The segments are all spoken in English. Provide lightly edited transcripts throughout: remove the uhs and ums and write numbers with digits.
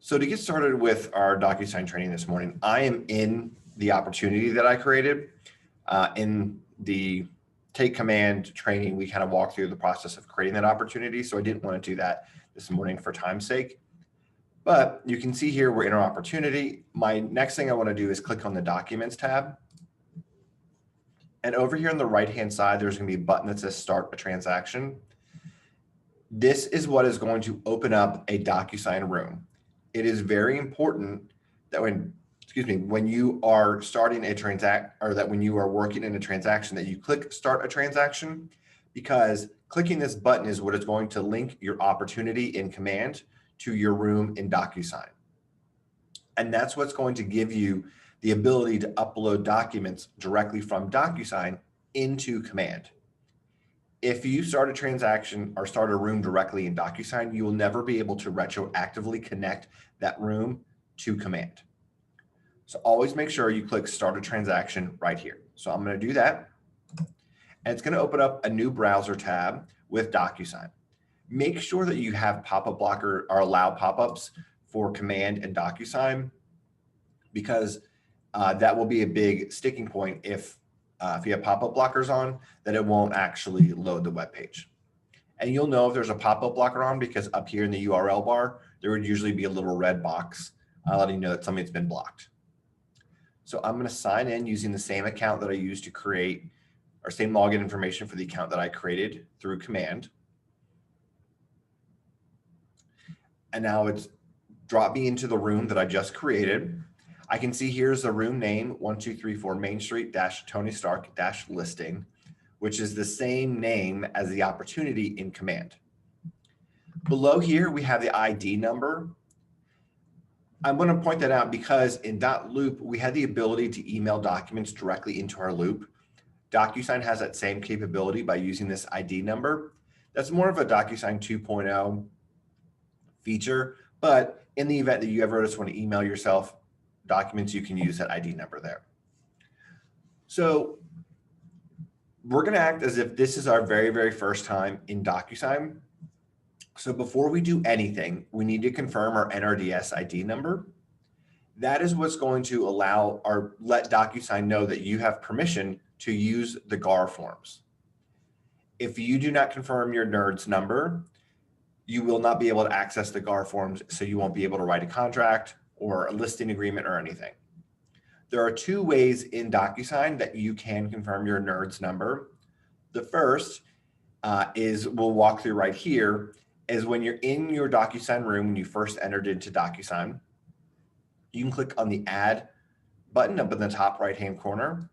So to get started with our DocuSign training this morning, I am in the opportunity that I created. In the Take Command training, we kind of walk through the process of creating that opportunity. So I didn't want to do that this morning for time's sake. But you can see here we're in our opportunity. My next thing I want to do is click on the Documents tab. And over here on the right-hand side, there's going to be a button that says Start a Transaction. This is what is going to open up a DocuSign room. It is very important that when you are starting a when you are working in a transaction, that you click Start a Transaction, because clicking this button is what is going to link your opportunity in Command to your room in DocuSign. And that's what's going to give you the ability to upload documents directly from DocuSign into Command. If you start a transaction or start a room directly in DocuSign, you will never be able to retroactively connect that room to Command. So always make sure you click Start a Transaction right here. So I'm going to do that. And it's going to open up a new browser tab with DocuSign. Make sure that you have pop-up blocker or allow pop-ups for Command and DocuSign, because that will be a big sticking point if you have pop-up blockers on, that it won't actually load the web page. And you'll know if there's a pop-up blocker on because up here in the URL bar, there would usually be a little red box letting you know that something's been blocked. So I'm going to sign in using the same account that I used to create, or same login information for the account that I created through Command. And now it's dropped me into the room that I just created. I can see here's the room name, 1234 Main Street Tony Stark listing, which is the same name as the opportunity in Command. Below here, we have the ID number. I'm going to point that out because in .loop, we had the ability to email documents directly into our loop. DocuSign has that same capability by using this ID number. That's more of a DocuSign 2.0 feature, but in the event that you ever just want to email yourself documents, you can use that ID number there. So we're going to act as if this is our very, very first time in DocuSign. So before we do anything, we need to confirm our NRDS ID number. That is what's going to allow or let DocuSign know that you have permission to use the GAR forms. If you do not confirm your NRDS number, you will not be able to access the GAR forms, so you won't be able to write a contract or a listing agreement or anything. There are two ways in DocuSign that you can confirm your NRDS number. The first is, we'll walk through right here, is when you're in your DocuSign room, when you first entered into DocuSign, you can click on the Add button up in the top right-hand corner,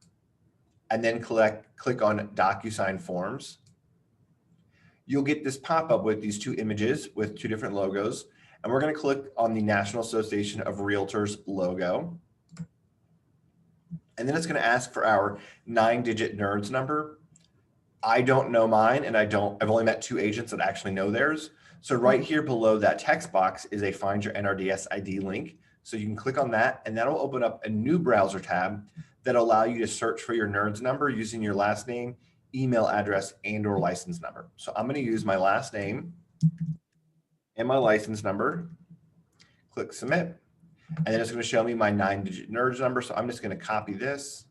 and then click on DocuSign Forms. You'll get this pop-up with these two images with two different logos, and we're going to click on the National Association of Realtors logo. And then it's going to ask for our 9-digit NRDS number. I don't know mine, and I've only met 2 agents that actually know theirs. So right here below that text box is a Find Your NRDS ID link. So you can click on that, and that'll open up a new browser tab that'll allow you to search for your NRDS number using your last name, email address, and/or license number. So I'm going to use my last name and my license number. Click Submit, and then it's going to show me my 9-digit NRDS number. So I'm just going to copy this,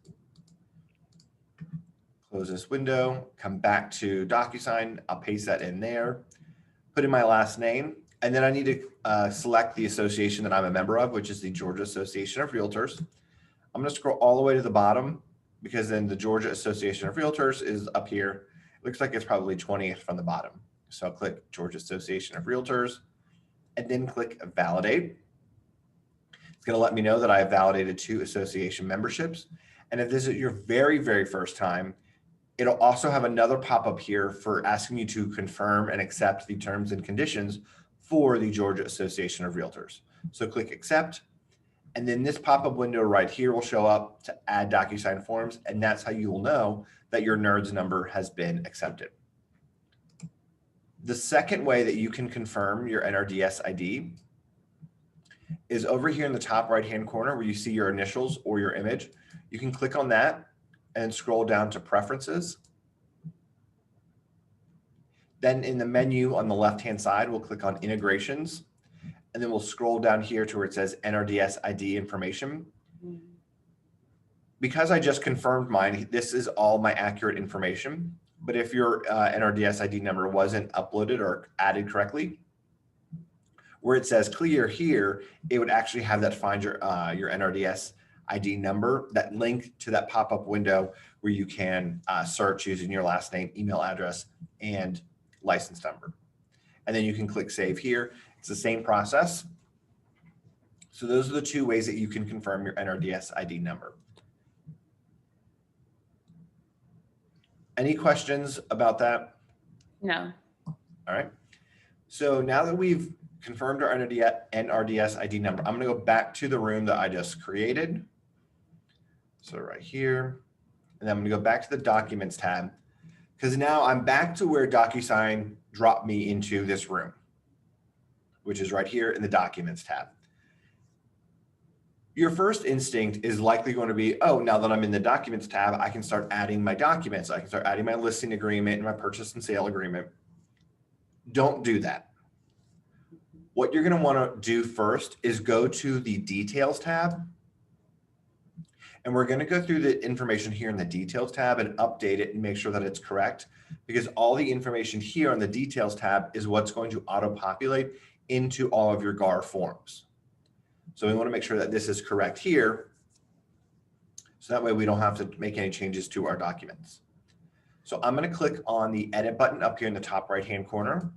close this window, come back to DocuSign. I'll paste that in there, put in my last name, and then I need to select the association that I'm a member of, which is the Georgia Association of Realtors. I'm going to scroll all the way to the bottom, because then the Georgia Association of Realtors is up here. It looks like it's probably 20th from the bottom. So I'll click Georgia Association of Realtors and then click Validate. It's going to let me know that I have validated 2 association memberships. And if this is your very, very first time, it'll also have another pop-up here for asking you to confirm and accept the terms and conditions for the Georgia Association of Realtors. So click Accept. And then this pop-up window right here will show up to add DocuSign forms, and that's how you will know that your NRDS number has been accepted. The second way that you can confirm your NRDS ID is over here in the top right-hand corner where you see your initials or your image. You can click on that and scroll down to Preferences. Then in the menu on the left-hand side, we'll click on Integrations. And And then we'll scroll down here to where it says NRDS ID information. Because I just confirmed mine, this is all my accurate information. But if your NRDS ID number wasn't uploaded or added correctly, where it says clear here, it would actually have that find your NRDS ID number, that link to that pop-up window where you can search using your last name, email address, and license number. And then you can click save here. It's the same process. So those are the two ways that you can confirm your NRDS ID number. Any questions about that? No. All right. So now that we've confirmed our NRDS ID number, I'm going to go back to the room that I just created. So right here, and then I'm going to go back to the Documents tab, because now I'm back to where DocuSign dropped me into this room, which is right here in the Documents tab. Your first instinct is likely going to be, oh, now that I'm in the Documents tab, I can start adding my documents. I can start adding my listing agreement and my purchase and sale agreement. Don't do that. What you're going to want to do first is go to the Details tab. And we're going to go through the information here in the Details tab and update it and make sure that it's correct, because all the information here on the Details tab is what's going to auto-populate into all of your GAR forms. So we want to make sure that this is correct here, so that way we don't have to make any changes to our documents. So I'm going to click on the Edit button up here in the top right-hand corner,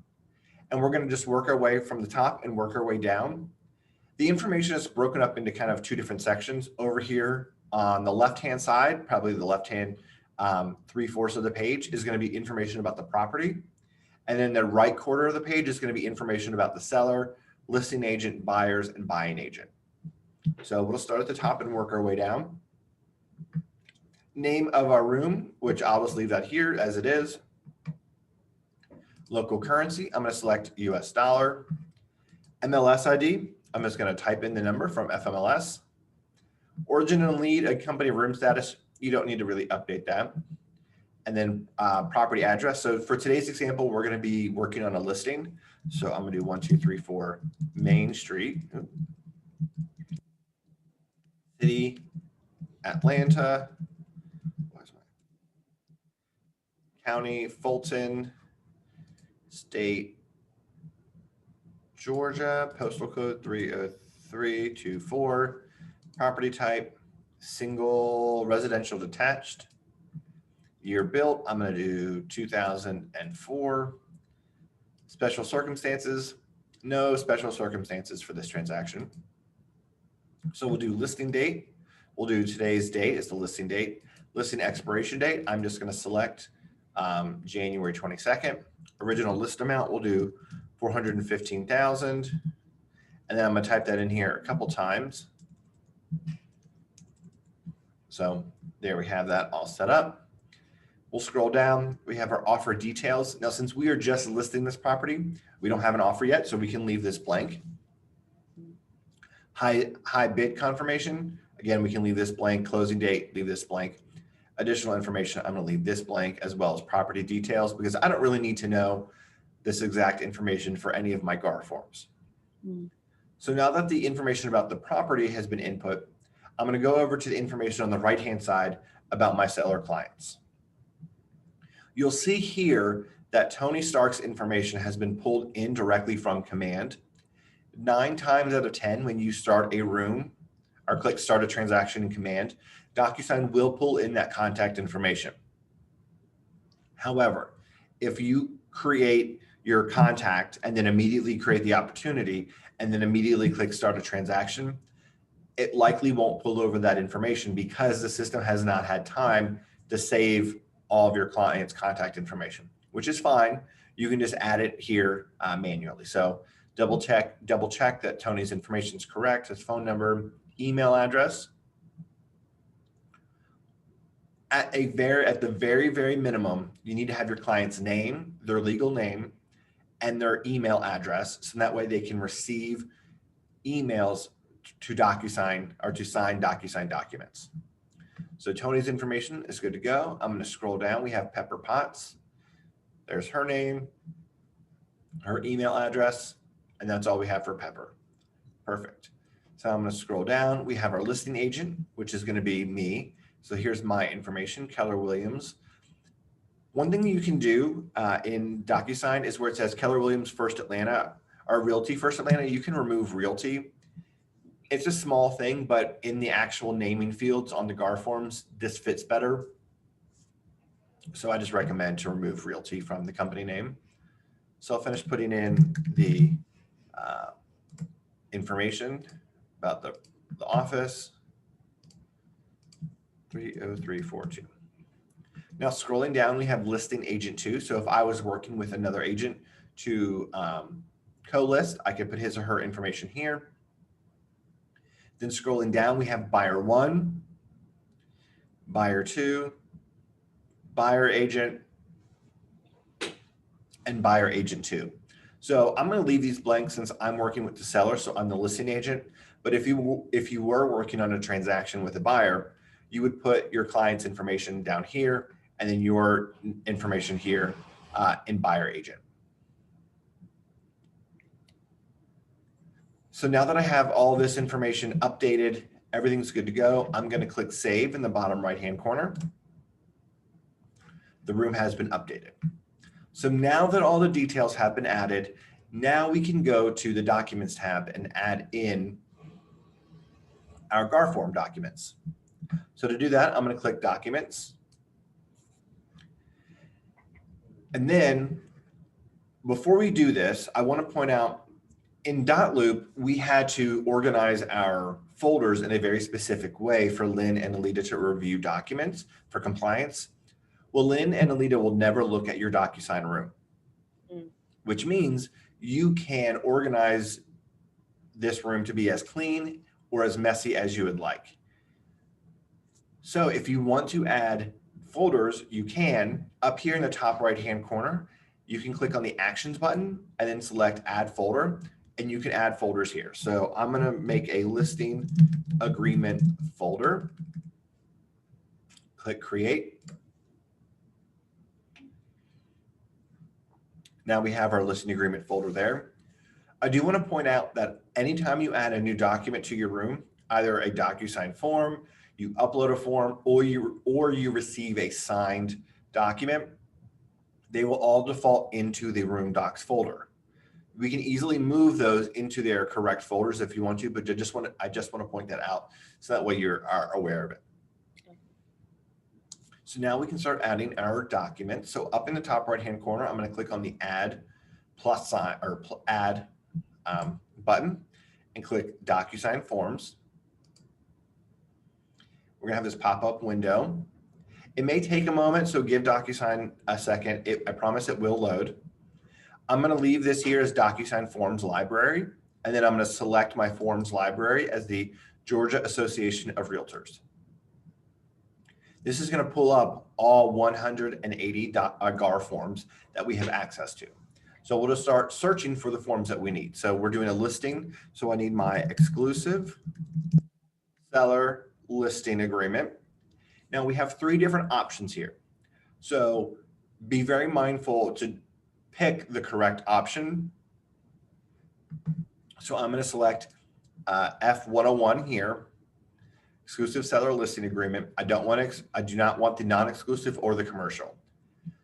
and we're going to just work our way from the top and work our way down. The information is broken up into kind of two different sections. Over here on the left-hand side, probably the left-hand 3/4 of the page, is going to be information about the property. And then the right quarter of the page is going to be information about the seller, listing agent, buyers, and buying agent. So we'll start at the top and work our way down. Name of our room, which I'll just leave that here as it is. Local currency, I'm going to select US dollar. MLS ID, I'm just going to type in the number from FMLS. Origin and lead, a company room status, you don't need to really update that. And then property address. So for today's example, we're going to be working on a listing. So I'm going to do 1234 Main Street, City, Atlanta, County, Fulton, State, Georgia, postal code 30324, property type, single residential detached, year built, I'm going to do 2004. Special circumstances, no special circumstances for this transaction. So we'll do listing date. We'll do today's date is the listing date. Listing expiration date, I'm just going to select January 22nd. Original list amount, we'll do 415,000. And then I'm going to type that in here a couple times. So there we have that all set up. We'll scroll down. We have our offer details. Now, since we are just listing this property, we don't have an offer yet, so we can leave this blank. High bid confirmation. Again, we can leave this blank. Closing date, leave this blank. Additional information, I'm going to leave this blank, as well as property details, because I don't really need to know this exact information for any of my GAR forms. So now that the information about the property has been input, I'm going to go over to the information on the right-hand side about my seller clients. You'll see here that Tony Stark's information has been pulled in directly from command. 9 times out of 10, when you start a room or click start a transaction in command, DocuSign will pull in that contact information. However, if you create your contact and then immediately create the opportunity and then immediately click start a transaction, it likely won't pull over that information because the system has not had time to save all of your clients' contact information, which is fine. You can just add it here manually. So double check that Tony's information is correct, his phone number, email address. At the very minimum, you need to have your client's name, their legal name, and their email address, so that way they can receive emails to DocuSign or to sign DocuSign documents. So Tony's information is good to go. I'm going to scroll down. We have Pepper Potts. There's her name, her email address, and that's all we have for Pepper. Perfect. So I'm going to scroll down. We have our listing agent, which is going to be me. So here's my information, Keller Williams. One thing you can do in DocuSign is where it says Keller Williams First Atlanta or Realty First Atlanta, you can remove Realty. It's a small thing, but in the actual naming fields on the GAR forms, this fits better. So I just recommend to remove Realty from the company name. So I'll finish putting in the information about the office, 30342. Now scrolling down, we have listing agent 2. So if I was working with another agent to co-list, I could put his or her information here. Then scrolling down, we have buyer 1, buyer 2, buyer agent, and buyer agent 2. So I'm going to leave these blank since I'm working with the seller, so I'm the listing agent. But if you were working on a transaction with a buyer, you would put your client's information down here and then your information here in buyer agent. So now that I have all this information updated, everything's good to go, I'm going to click Save in the bottom right-hand corner. The room has been updated. So now that all the details have been added, now we can go to the Documents tab and add in our GAR form documents. So to do that, I'm going to click Documents. And then before we do this, I want to point out in dotloop, we had to organize our folders in a very specific way for Lynn and Alita to review documents for compliance. Well, Lynn and Alita will never look at your DocuSign room, which means you can organize this room to be as clean or as messy as you would like. So if you want to add folders, you can. Up here in the top right-hand corner, you can click on the Actions button and then select Add Folder, and you can add folders here. So I'm going to make a listing agreement folder. Click Create. Now we have our listing agreement folder there. I do want to point out that anytime you add a new document to your room, either a DocuSign form, you upload a form, or you receive a signed document, they will all default into the room docs folder. We can easily move those into their correct folders if you want to, but I just want to point that out so that way you are aware of it. So now we can start adding our documents. So up in the top right-hand corner, I'm going to click on the Add plus sign or Add button and click DocuSign Forms. We're going to have this pop-up window. It may take a moment, so give DocuSign a second. I promise it will load. I'm going to leave this here as DocuSign Forms Library, and then I'm going to select my Forms Library as the Georgia Association of Realtors. This is going to pull up all 180 GAR forms that we have access to. So we'll just start searching for the forms that we need. So we're doing a listing. So I need my exclusive seller listing agreement. Now we have 3 different options here. So be very mindful to pick the correct option. So I'm going to select F101 here. Exclusive seller listing agreement. I do not want the non-exclusive or the commercial.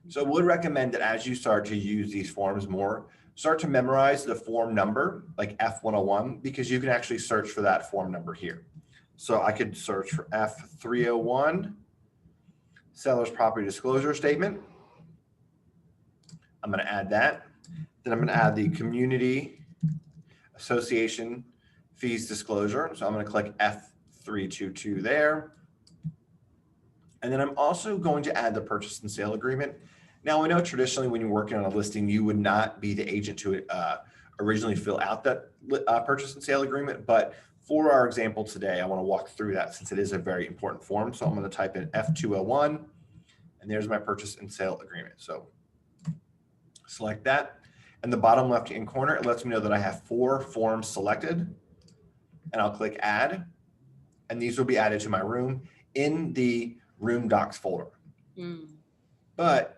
So I would recommend that as you start to use these forms more, start to memorize the form number like F101, because you can actually search for that form number here. So I could search for F301, seller's property disclosure statement. I'm going to add that. Then I'm going to add the community association fees disclosure. So I'm going to click F322 there. And then I'm also going to add the purchase and sale agreement. Now, I know traditionally when you're working on a listing, you would not be the agent to originally fill out that purchase and sale agreement. But for our example today, I want to walk through that since it is a very important form. So I'm going to type in F201, and there's my purchase and sale agreement. So select that. In the bottom left-hand corner, it lets me know that I have 4 forms selected, and I'll click Add. And these will be added to my room in the room docs folder. But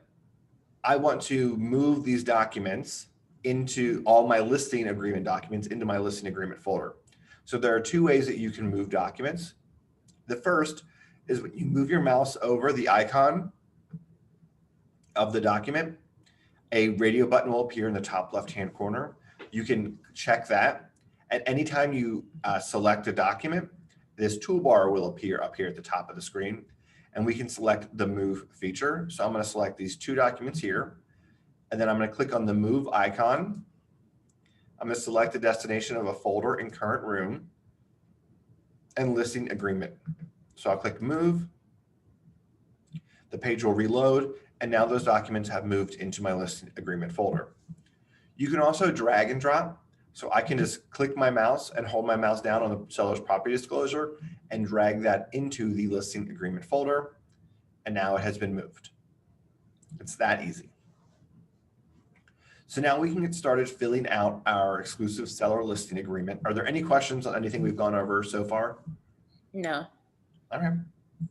I want to move these documents into all my listing agreement documents into my listing agreement folder. So there are two ways that you can move documents. The first is when you move your mouse over the icon of the document, a radio button will appear in the top left-hand corner. You can check that. And anytime you select a document, this toolbar will appear up here at the top of the screen, and we can select the move feature. So I'm going to select these two documents here, and then I'm going to click on the move icon. I'm going to select the destination of a folder in current room and listing agreement. So I'll click move. The page will reload, and now those documents have moved into my listing agreement folder. You can also drag and drop. So I can just click my mouse and hold my mouse down on the seller's property disclosure and drag that into the listing agreement folder. And now it has been moved. It's that easy. So now we can get started filling out our exclusive seller listing agreement. Are there any questions on anything we've gone over so far? No. All right,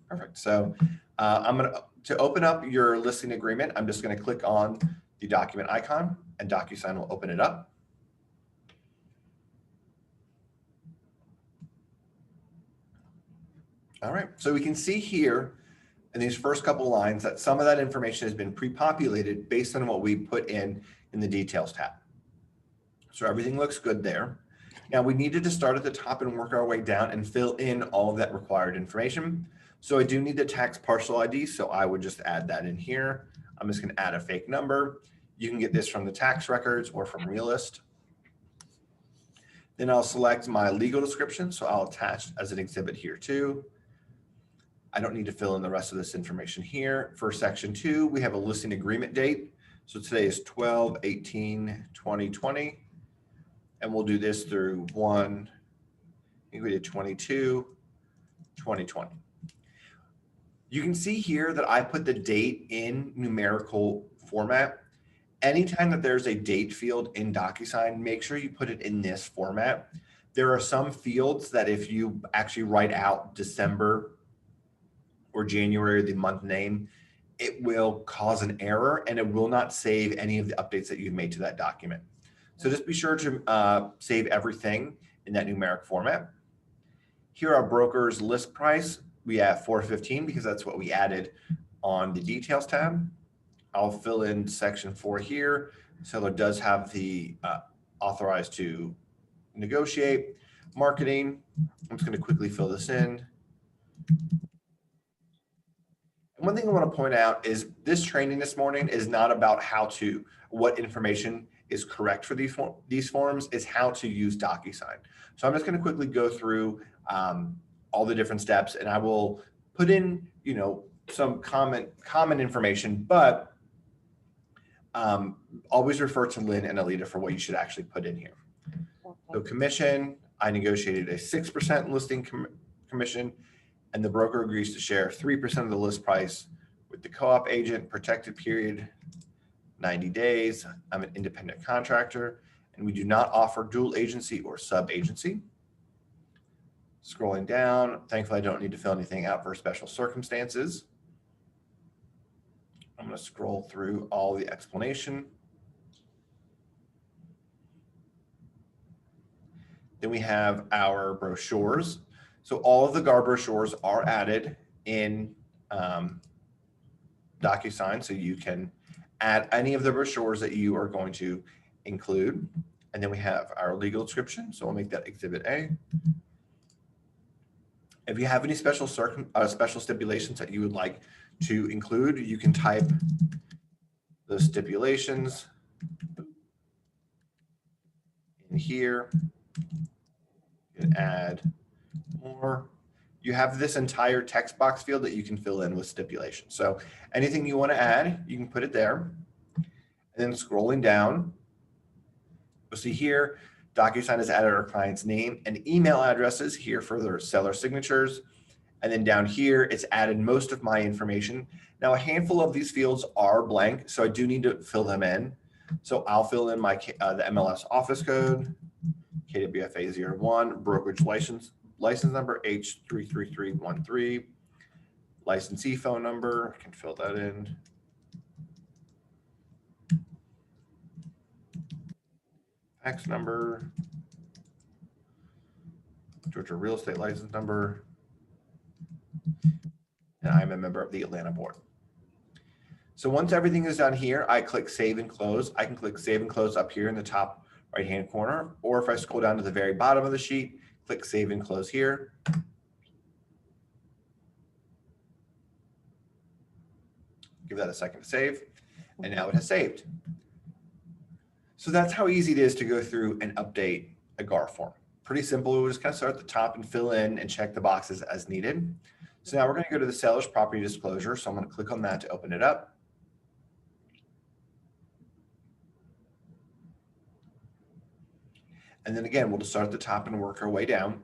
perfect. So to open up your listing agreement, I'm just going to click on the document icon and DocuSign will open it up. All right, so we can see here in these first couple lines that some of that information has been pre-populated based on what we put in the details tab. So everything looks good there. Now we needed to start at the top and work our way down and fill in all of that required information. So I do need the tax parcel ID, so I would just add that in here. I'm just going to add a fake number. You can get this from the tax records or from Realist. Then I'll select my legal description, so I'll attach as an exhibit here too. I don't need to fill in the rest of this information here. For section 2, we have a listing agreement date. So today is 12/18/2020. And we'll do this through 1/22/2020. You can see here that I put the date in numerical format. Anytime that there's a date field in DocuSign, make sure you put it in this format. There are some fields that if you actually write out December or January, the month name, it will cause an error and it will not save any of the updates that you've made to that document. So just be sure to save everything in that numeric format. Here are broker's list price. We have $415 because that's what we added on the details tab. I'll fill in section 4 here. Seller does have the authorized to negotiate. Marketing, I'm just going to quickly fill this in. And one thing I want to point out is this training this morning is not about what information is correct for these forms, is how to use DocuSign. So I'm just going to quickly go through all the different steps, and I will put in, some common information, but always refer to Lynn and Alita for what you should actually put in here. So commission, I negotiated a 6% listing commission, and the broker agrees to share 3% of the list price with the co-op agent, protected period 90 days. I'm an independent contractor, and we do not offer dual agency or sub-agency. Scrolling down, thankfully I don't need to fill anything out for special circumstances. I'm going to scroll through all the explanation. Then we have our brochures. So all of the GAR brochures are added in DocuSign, so you can add any of the brochures that you are going to include. And then we have our legal description, so we'll make that Exhibit A. If you have any special stipulations that you would like to include, you can type those stipulations in here. You can add more. You have this entire text box field that you can fill in with stipulations. So anything you want to add, you can put it there. And then scrolling down, you'll see here, DocuSign has added our client's name and email addresses here for their seller signatures. And then down here, it's added most of my information. Now, a handful of these fields are blank, so I do need to fill them in. So I'll fill in my the MLS office code, KWFA 01, brokerage license number H33313, licensee phone number, I can fill that in. tax number, Georgia real estate license number, and I'm a member of the Atlanta board. So once everything is done here, I click save and close. I can click save and close up here in the top right-hand corner, or if I scroll down to the very bottom of the sheet, click save and close here. Give that a second to save, and now it has saved. So that's how easy it is to go through and update a GAR form. Pretty simple. We'll just kind of start at the top and fill in and check the boxes as needed. So now we're going to go to the seller's property disclosure. So I'm going to click on that to open it up. And then again, we'll just start at the top and work our way down.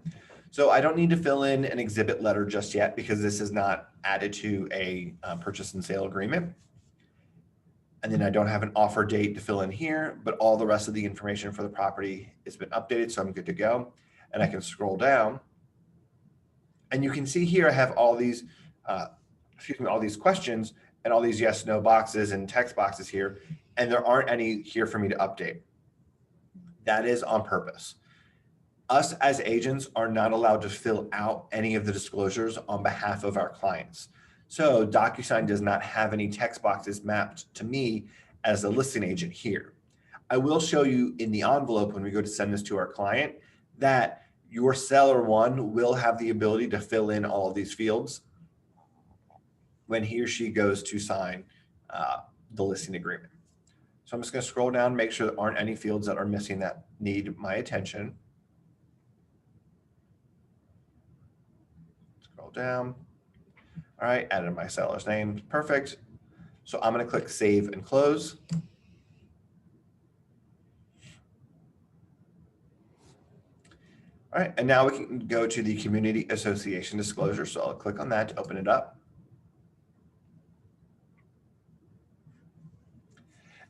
So I don't need to fill in an exhibit letter just yet because this is not added to a purchase and sale agreement. And then I don't have an offer date to fill in here, but all the rest of the information for the property has been updated, so I'm good to go. And I can scroll down. And you can see here I have all these, all these questions and all these yes, no boxes and text boxes here, and there aren't any here for me to update. That is on purpose. Us as agents are not allowed to fill out any of the disclosures on behalf of our clients. So DocuSign does not have any text boxes mapped to me as a listing agent here. I will show you in the envelope when we go to send this to our client that your seller one will have the ability to fill in all of these fields when he or she goes to sign the listing agreement. So I'm just going to scroll down, make sure there aren't any fields that are missing that need my attention. Scroll down. All right, added my seller's name, perfect. So I'm going to click save and close. All right, and now we can go to the community association disclosure. So I'll click on that to open it up.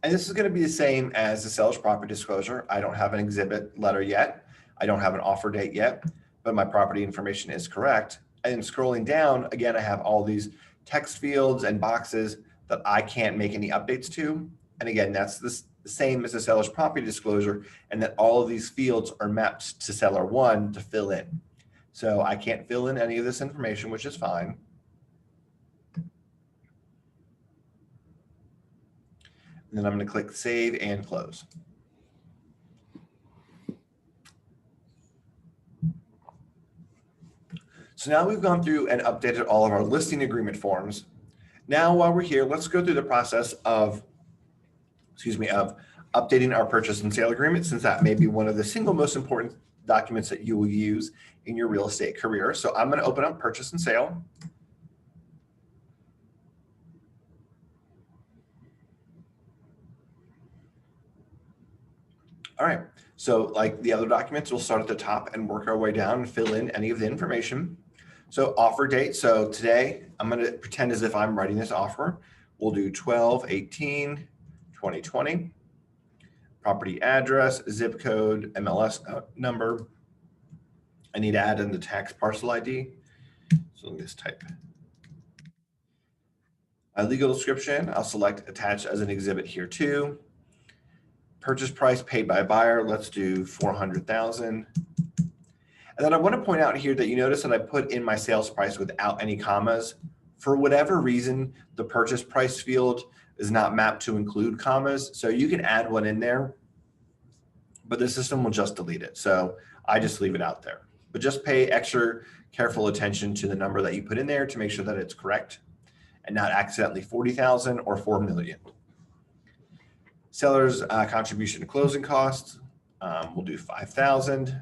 And this is going to be the same as the seller's property disclosure. I don't have an exhibit letter yet. I don't have an offer date yet, but my property information is correct. And scrolling down, again, I have all these text fields and boxes that I can't make any updates to. And again, that's the same as the seller's property disclosure, and that all of these fields are mapped to seller one to fill in. So I can't fill in any of this information, which is fine. And then I'm going to click save and close. So now we've gone through and updated all of our listing agreement forms. Now, while we're here, let's go through the process of, of updating our purchase and sale agreement, since that may be one of the single most important documents that you will use in your real estate career. So I'm going to open up purchase and sale. All right, so like the other documents, we'll start at the top and work our way down and fill in any of the information. So offer date. So today I'm going to pretend as if I'm writing this offer. We'll do 12/18/2020. Property address, zip code, MLS number. I need to add in the tax parcel ID. So let me just type. Legal description, I'll select attach as an exhibit here too. Purchase price paid by buyer, let's do $400,000. And then I want to point out here that you notice that I put in my sales price without any commas. For whatever reason, the purchase price field is not mapped to include commas. So you can add one in there, but the system will just delete it. So I just leave it out there. But just pay extra careful attention to the number that you put in there to make sure that it's correct and not accidentally 40,000 or 4 million. Seller's contribution to closing costs, we'll do 5,000.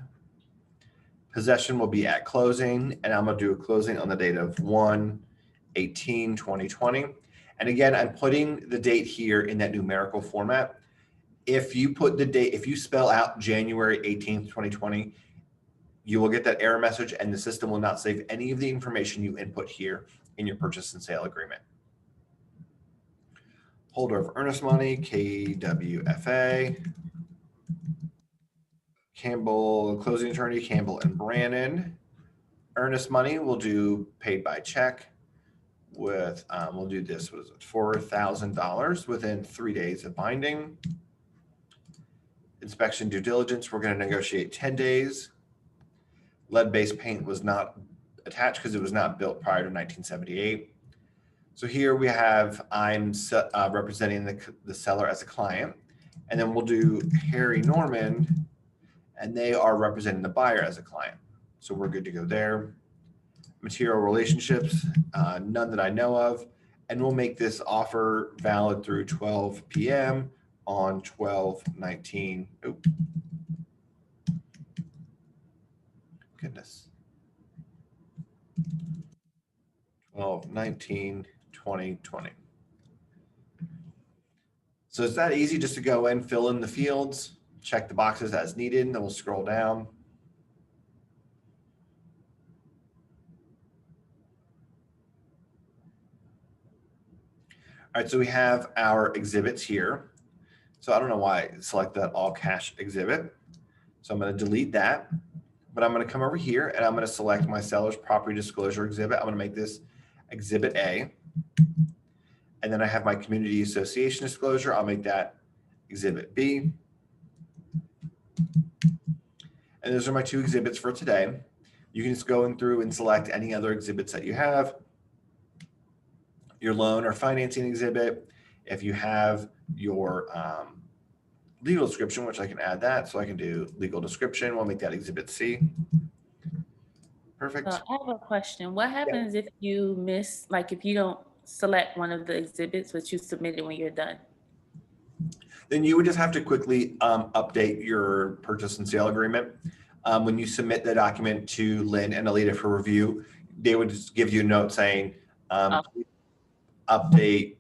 Possession will be at closing, and I'm going to do a closing on the date of 1/18/2020. And again, I'm putting the date here in that numerical format. If you put the date, if you spell out January 18th, 2020, you will get that error message, and the system will not save any of the information you input here in your purchase and sale agreement. Holder of earnest money, KWFA. Campbell, closing attorney, Campbell and Brannon. Earnest money, we'll do paid by check with, we'll do this, $4,000 within 3 days of binding. Inspection due diligence, we're going to negotiate 10 days. Lead-based paint was not attached because it was not built prior to 1978. So here we have, I'm representing the seller as a client, and then we'll do Harry Norman, and they are representing the buyer as a client. So we're good to go there. Material relationships, none that I know of. And we'll make this offer valid through 12 p.m. on 12/19. Oh, goodness. 12/19/2020. So it's that easy just to go in, fill in the fields, check the boxes as needed, and then we'll scroll down. All right, so we have our exhibits here. So I don't know why I select that all cash exhibit. So I'm going to delete that, but I'm going to come over here and I'm going to select my seller's property disclosure exhibit. I'm going to make this exhibit A. And then I have my community association disclosure. I'll make that exhibit B. And those are my two exhibits for today. You can just go in through and select any other exhibits that you have. Your loan or financing exhibit. If you have your legal description, which I can add that. So I can do legal description. We'll make that exhibit C. Perfect. I have a question. What happens if you miss, like if you don't select one of the exhibits which you submitted when you're done? Then you would just have to quickly update your purchase and sale agreement. When you submit the document to Lynn and Alita for review, they would just give you a note saying, update,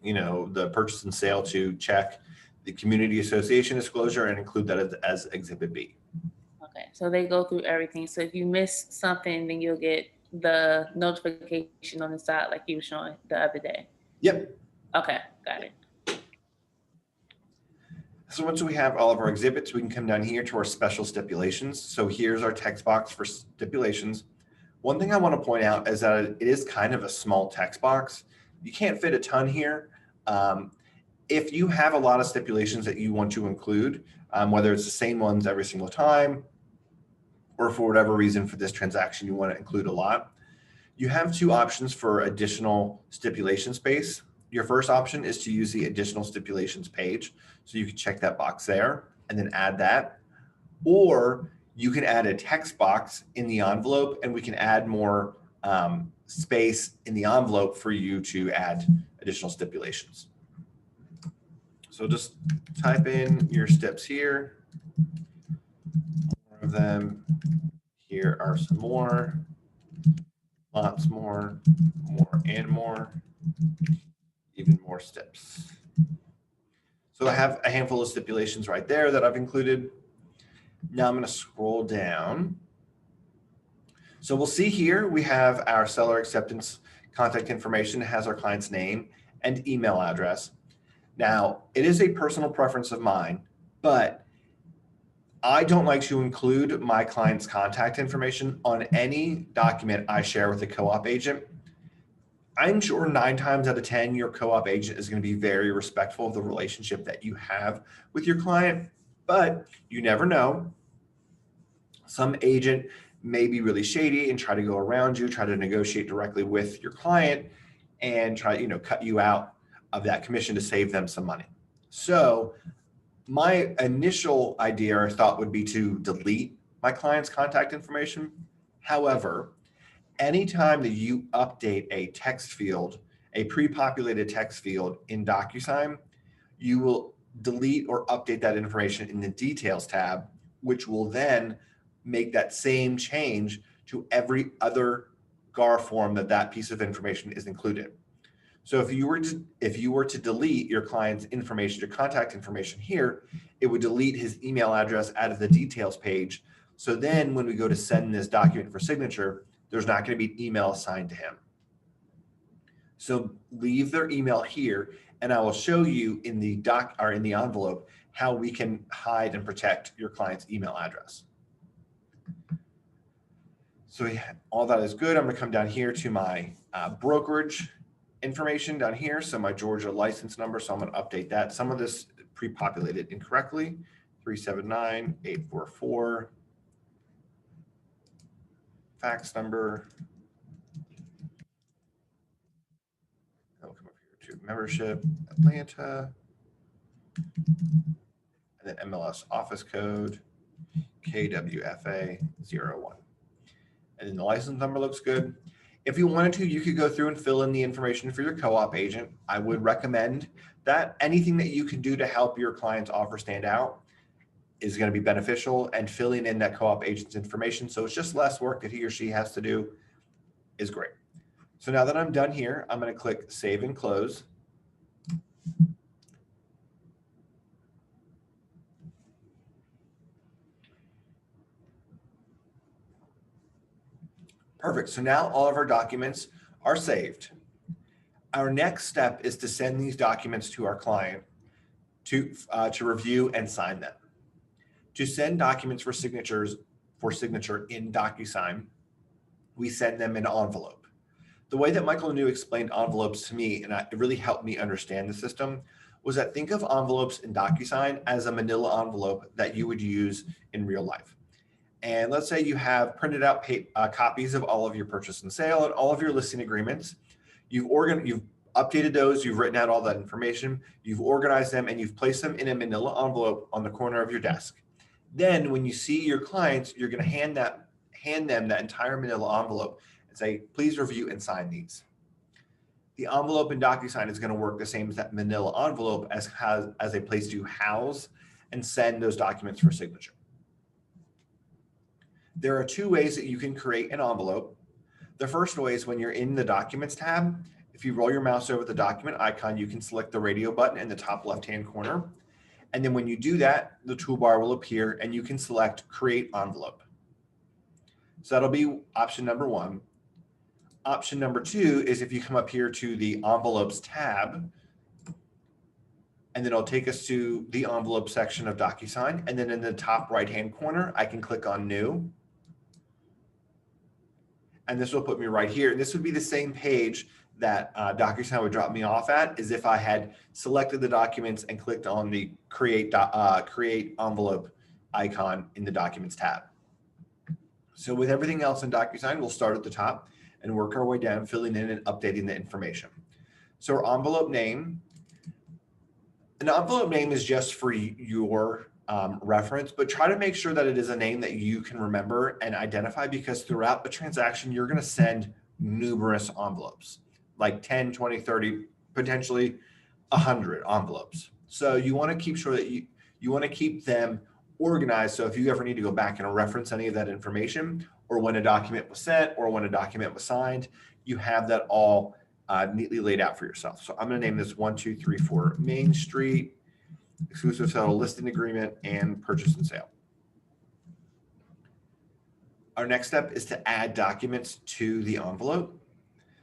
the purchase and sale to check the community association disclosure and include that as exhibit B. Okay, so they go through everything. So if you miss something, then you'll get the notification on the side like you were showing the other day. Yep. Okay, got it. So once we have all of our exhibits, we can come down here to our special stipulations. So here's our text box for stipulations. One thing I want to point out is that it is kind of a small text box. You can't fit a ton here. If you have a lot of stipulations that you want to include, whether it's the same ones every single time, or for whatever reason for this transaction you want to include a lot, you have two options for additional stipulation space. Your first option is to use the additional stipulations page. So you can check that box there and then add that. Or you can add a text box in the envelope and we can add more space in the envelope for you to add additional stipulations. So just type in your steps here. More of them. Here are some more. Lots more, and more. Even more steps. So I have a handful of stipulations right there that I've included. Now I'm going to scroll down. So we'll see here we have our seller acceptance contact information. It has our client's name and email address. Now, it is a personal preference of mine, but I don't like to include my client's contact information on any document I share with a co-op agent. I'm sure 9 times out of 10, your co-op agent is going to be very respectful of the relationship that you have with your client, but you never know. Some agent may be really shady and try to go around you, try to negotiate directly with your client and try, cut you out of that commission to save them some money. So my initial idea or thought would be to delete my client's contact information. However, anytime that you update a text field, a pre-populated text field in DocuSign, you will delete or update that information in the details tab, which will then make that same change to every other GAR form that piece of information is included. So if you were to delete your client's information, your contact information here, it would delete his email address out of the details page. So then when we go to send this document for signature, there's not going to be an email assigned to him. So leave their email here, and I will show you in the in the envelope how we can hide and protect your client's email address. So all that is good. I'm going to come down here to my brokerage information down here. So my Georgia license number. So I'm going to update that. Some of this pre-populated incorrectly. 379-844. Fax number. I'll come up here to membership, Atlanta. And then MLS office code, KWFA01. And then the license number looks good. If you wanted to, you could go through and fill in the information for your co-op agent. I would recommend that. Anything that you can do to help your client's offer stand out is going to be beneficial, and filling in that co-op agent's information, so it's just less work that he or she has to do, is great. So now that I'm done here, I'm going to click Save and Close. Perfect. So now all of our documents are saved. Our next step is to send these documents to our client to review and sign them. To send documents for signature in DocuSign, we send them in an envelope. The way that Michael New explained envelopes to me, and it really helped me understand the system, was that think of envelopes in DocuSign as a manila envelope that you would use in real life. And let's say you have printed out copies of all of your purchase and sale and all of your listing agreements. You've updated those, you've written out all that information, you've organized them, and you've placed them in a manila envelope on the corner of your desk. Then when you see your clients, you're going to hand them that entire manila envelope and say, please review and sign these. The envelope in DocuSign is going to work the same as that manila envelope as a place to house and send those documents for signature. There are two ways that you can create an envelope. The first way is when you're in the Documents tab. If you roll your mouse over the document icon, you can select the radio button in the top left-hand corner. And then when you do that, the toolbar will appear and you can select Create Envelope. So that'll be option number one. Option number two is if you come up here to the Envelopes tab, and then it'll take us to the envelope section of DocuSign. And then in the top right-hand corner, I can click on New. And this will put me right here. And this would be the same page that DocuSign would drop me off at, is if I had selected the documents and clicked on the create envelope icon in the Documents tab. So with everything else in DocuSign, we'll start at the top and work our way down, filling in and updating the information. So our envelope name. An envelope name is just for your reference, but try to make sure that it is a name that you can remember and identify, because throughout the transaction, you're going to send numerous envelopes, like 10, 20, 30, potentially 100 envelopes. So you want to keep sure that you want to keep them organized. So if you ever need to go back and reference any of that information, or when a document was sent or when a document was signed, you have that all neatly laid out for yourself. So I'm going to name this 1234 Main Street, exclusive sale listing agreement, and purchase and sale. Our next step is to add documents to the envelope.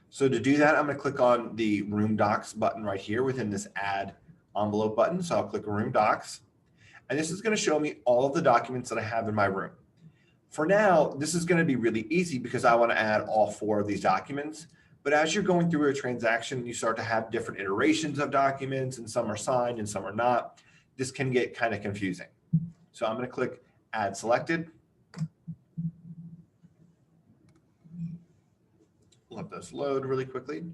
So to do that, I'm going to click on the Room Docs button right here within this Add Envelope button. So I'll click Room Docs, and this is going to show me all of the documents that I have in my room. For now, this is going to be really easy because I want to add all 4 of these documents. But as you're going through a transaction, you start to have different iterations of documents, and some are signed and some are not. This can get kind of confusing. So I'm going to click Add Selected. Let those load really quickly.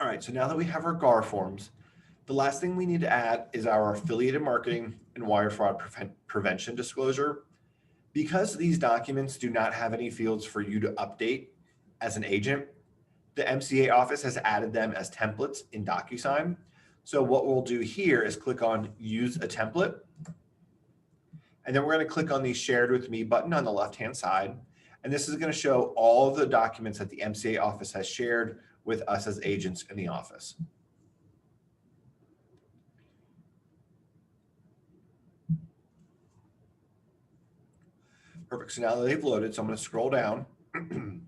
All right, so now that we have our GAR forms, the last thing we need to add is our affiliated marketing and wire fraud prevention disclosure. Because these documents do not have any fields for you to update as an agent, the MCA office has added them as templates in DocuSign. So what we'll do here is click on Use a Template. And then we're going to click on the Shared with Me button on the left-hand side. And this is going to show all of the documents that the MCA office has shared with us as agents in the office. Perfect. So now that they've loaded, so I'm going to scroll down. And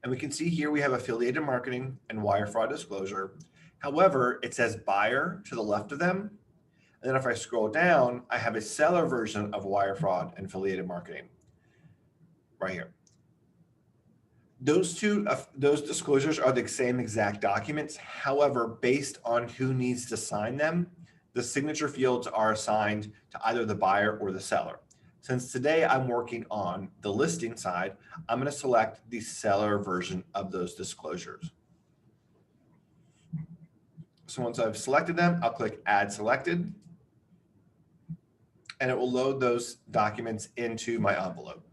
we can see here we have affiliated marketing and wire fraud disclosure. However, it says buyer to the left of them. And then if I scroll down, I have a seller version of wire fraud and affiliated marketing right here. Those those disclosures are the same exact documents. However, based on who needs to sign them, the signature fields are assigned to either the buyer or the seller. Since today I'm working on the listing side, I'm going to select the seller version of those disclosures. So once I've selected them, I'll click Add Selected, and it will load those documents into my envelope.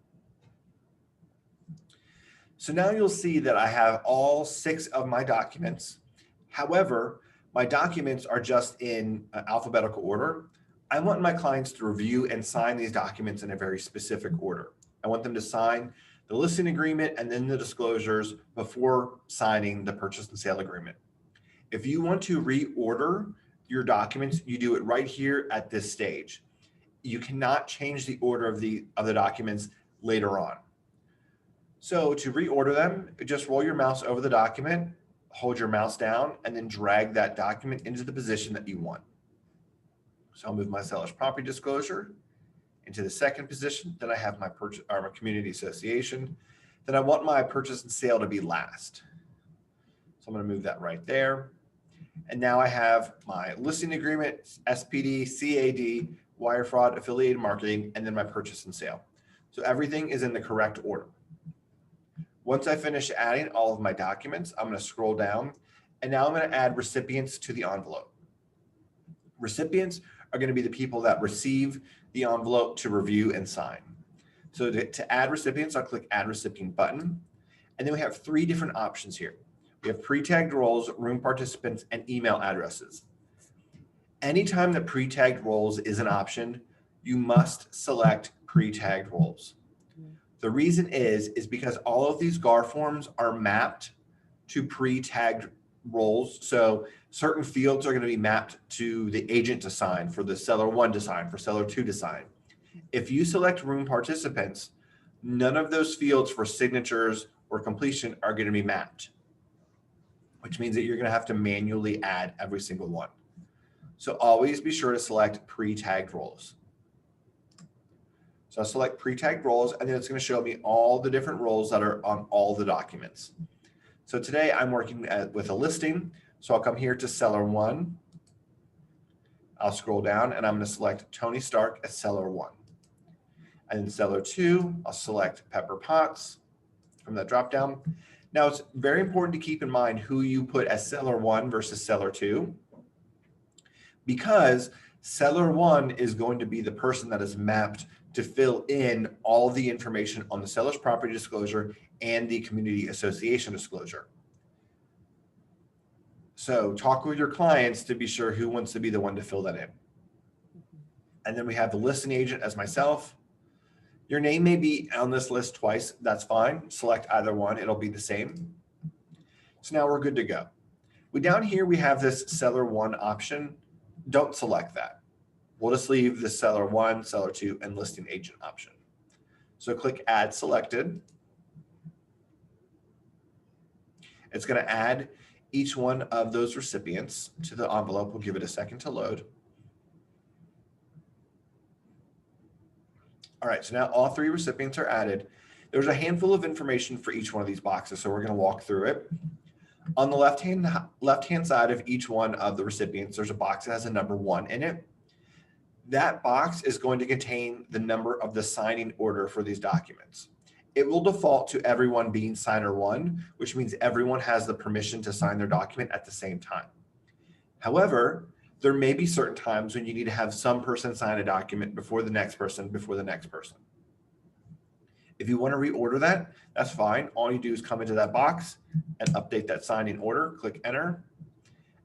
So now you'll see that I have all 6 of my documents. However, my documents are just in alphabetical order. I want my clients to review and sign these documents in a very specific order. I want them to sign the listing agreement and then the disclosures before signing the purchase and sale agreement. If you want to reorder your documents, you do it right here at this stage. You cannot change the order of the documents later on. So to reorder them, just roll your mouse over the document, hold your mouse down, and then drag that document into the position that you want. So I'll move my seller's property disclosure into the second position. Then I have my my community association. Then I want my purchase and sale to be last. So I'm going to move that right there. And now I have my listing agreement, SPD, CAD, wire fraud, affiliated marketing, and then my purchase and sale. So everything is in the correct order. Once I finish adding all of my documents, I'm going to scroll down, and now I'm going to add recipients to the envelope. Recipients are going to be the people that receive the envelope to review and sign. So to add recipients, I'll click Add Recipient button. And then we have 3 different options here. We have pre-tagged roles, room participants, and email addresses. Anytime that pre-tagged roles is an option, you must select pre-tagged roles. The reason is because all of these GAR forms are mapped to pre-tagged roles. So certain fields are going to be mapped to the agent to sign, for the seller 1 to sign, for seller 2 to sign. If you select room participants, none of those fields for signatures or completion are going to be mapped, which means that you're going to have to manually add every single one. So always be sure to select pre-tagged roles. So I'll select pre-tagged roles, and then it's going to show me all the different roles that are on all the documents. So today I'm working with a listing. So I'll come here to seller 1. I'll scroll down, and I'm going to select Tony Stark as seller 1. And then seller 2, I'll select Pepper Potts from that dropdown. Now it's very important to keep in mind who you put as seller 1 versus seller 2, because seller 1 is going to be the person that is mapped to fill in all the information on the seller's property disclosure and the community association disclosure. So talk with your clients to be sure who wants to be the one to fill that in. And then we have the listing agent as myself. Your name may be on this list twice. That's fine. Select either one. It'll be the same. So now we're good to go. Down here, we have this seller 1 option. Don't select that. We'll just leave the seller 1, seller 2, and listing agent option. So click Add Selected. It's going to add each one of those recipients to the envelope. We'll give it a second to load. All right, so now all 3 recipients are added. There's a handful of information for each one of these boxes, so we're going to walk through it. On the left-hand side of each one of the recipients, there's a box that has a number 1 in it. That box is going to contain the number of the signing order for these documents. It will default to everyone being signer 1, which means everyone has the permission to sign their document at the same time. However, there may be certain times when you need to have some person sign a document before the next person, before the next person. If you want to reorder that, that's fine. All you do is come into that box and update that signing order, click enter,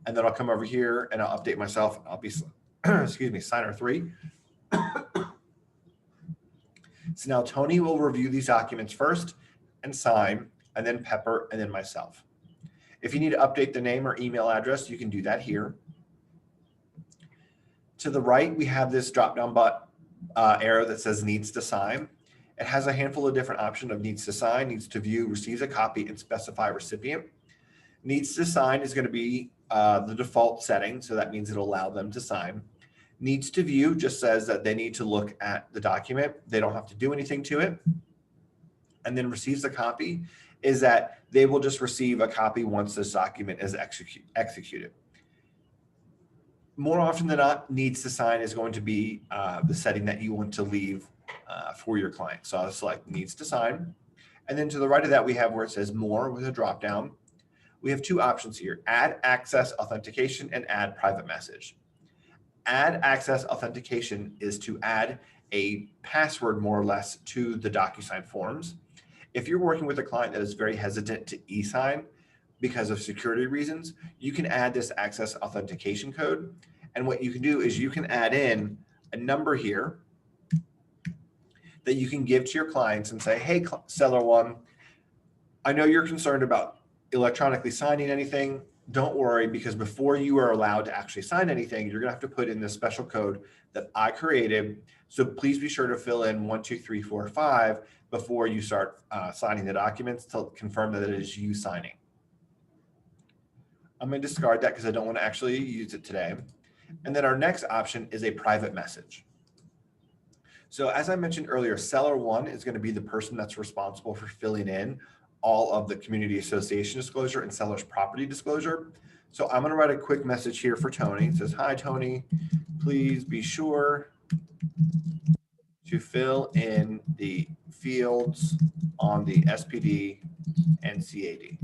and then I'll come over here and I'll update myself. I'll be, excuse me, signer 3. So now Tony will review these documents first and sign, and then Pepper, and then myself. If you need to update the name or email address, you can do that here. To the right, we have this drop-down arrow that says needs to sign. It has a handful of different options of needs to sign, needs to view, receives a copy, and specify recipient. Needs to sign is going to be the default setting, so that means it'll allow them to sign. Needs to view just says that they need to look at the document. They don't have to do anything to it. And then receives a copy is that they will just receive a copy once this document is executed. More often than not, needs to sign is going to be the setting that you want to leave for your client. So I'll select needs to sign. And then to the right of that, we have where it says more with a drop down. We have two options here, add access authentication and add private message. Add access authentication is to add a password more or less to the DocuSign forms. If you're working with a client that is very hesitant to e-sign because of security reasons, you can add this access authentication code. And what you can do is you can add in a number here that you can give to your clients and say, hey, seller one, I know you're concerned about electronically signing anything. Don't worry, because before you are allowed to actually sign anything, you're gonna have to put in this special code that I created. So please be sure to fill in 1, 2, 3, 4, 5 before you start signing the documents to confirm that it is you signing. I'm gonna discard that because I don't want to actually use it today. And then our next option is a private message. So as I mentioned earlier, seller one is going to be the person that's responsible for filling in all of the community association disclosure and seller's property disclosure. So I'm going to write a quick message here for Tony. It says, hi, Tony, please be sure to fill in the fields on the SPD and CAD.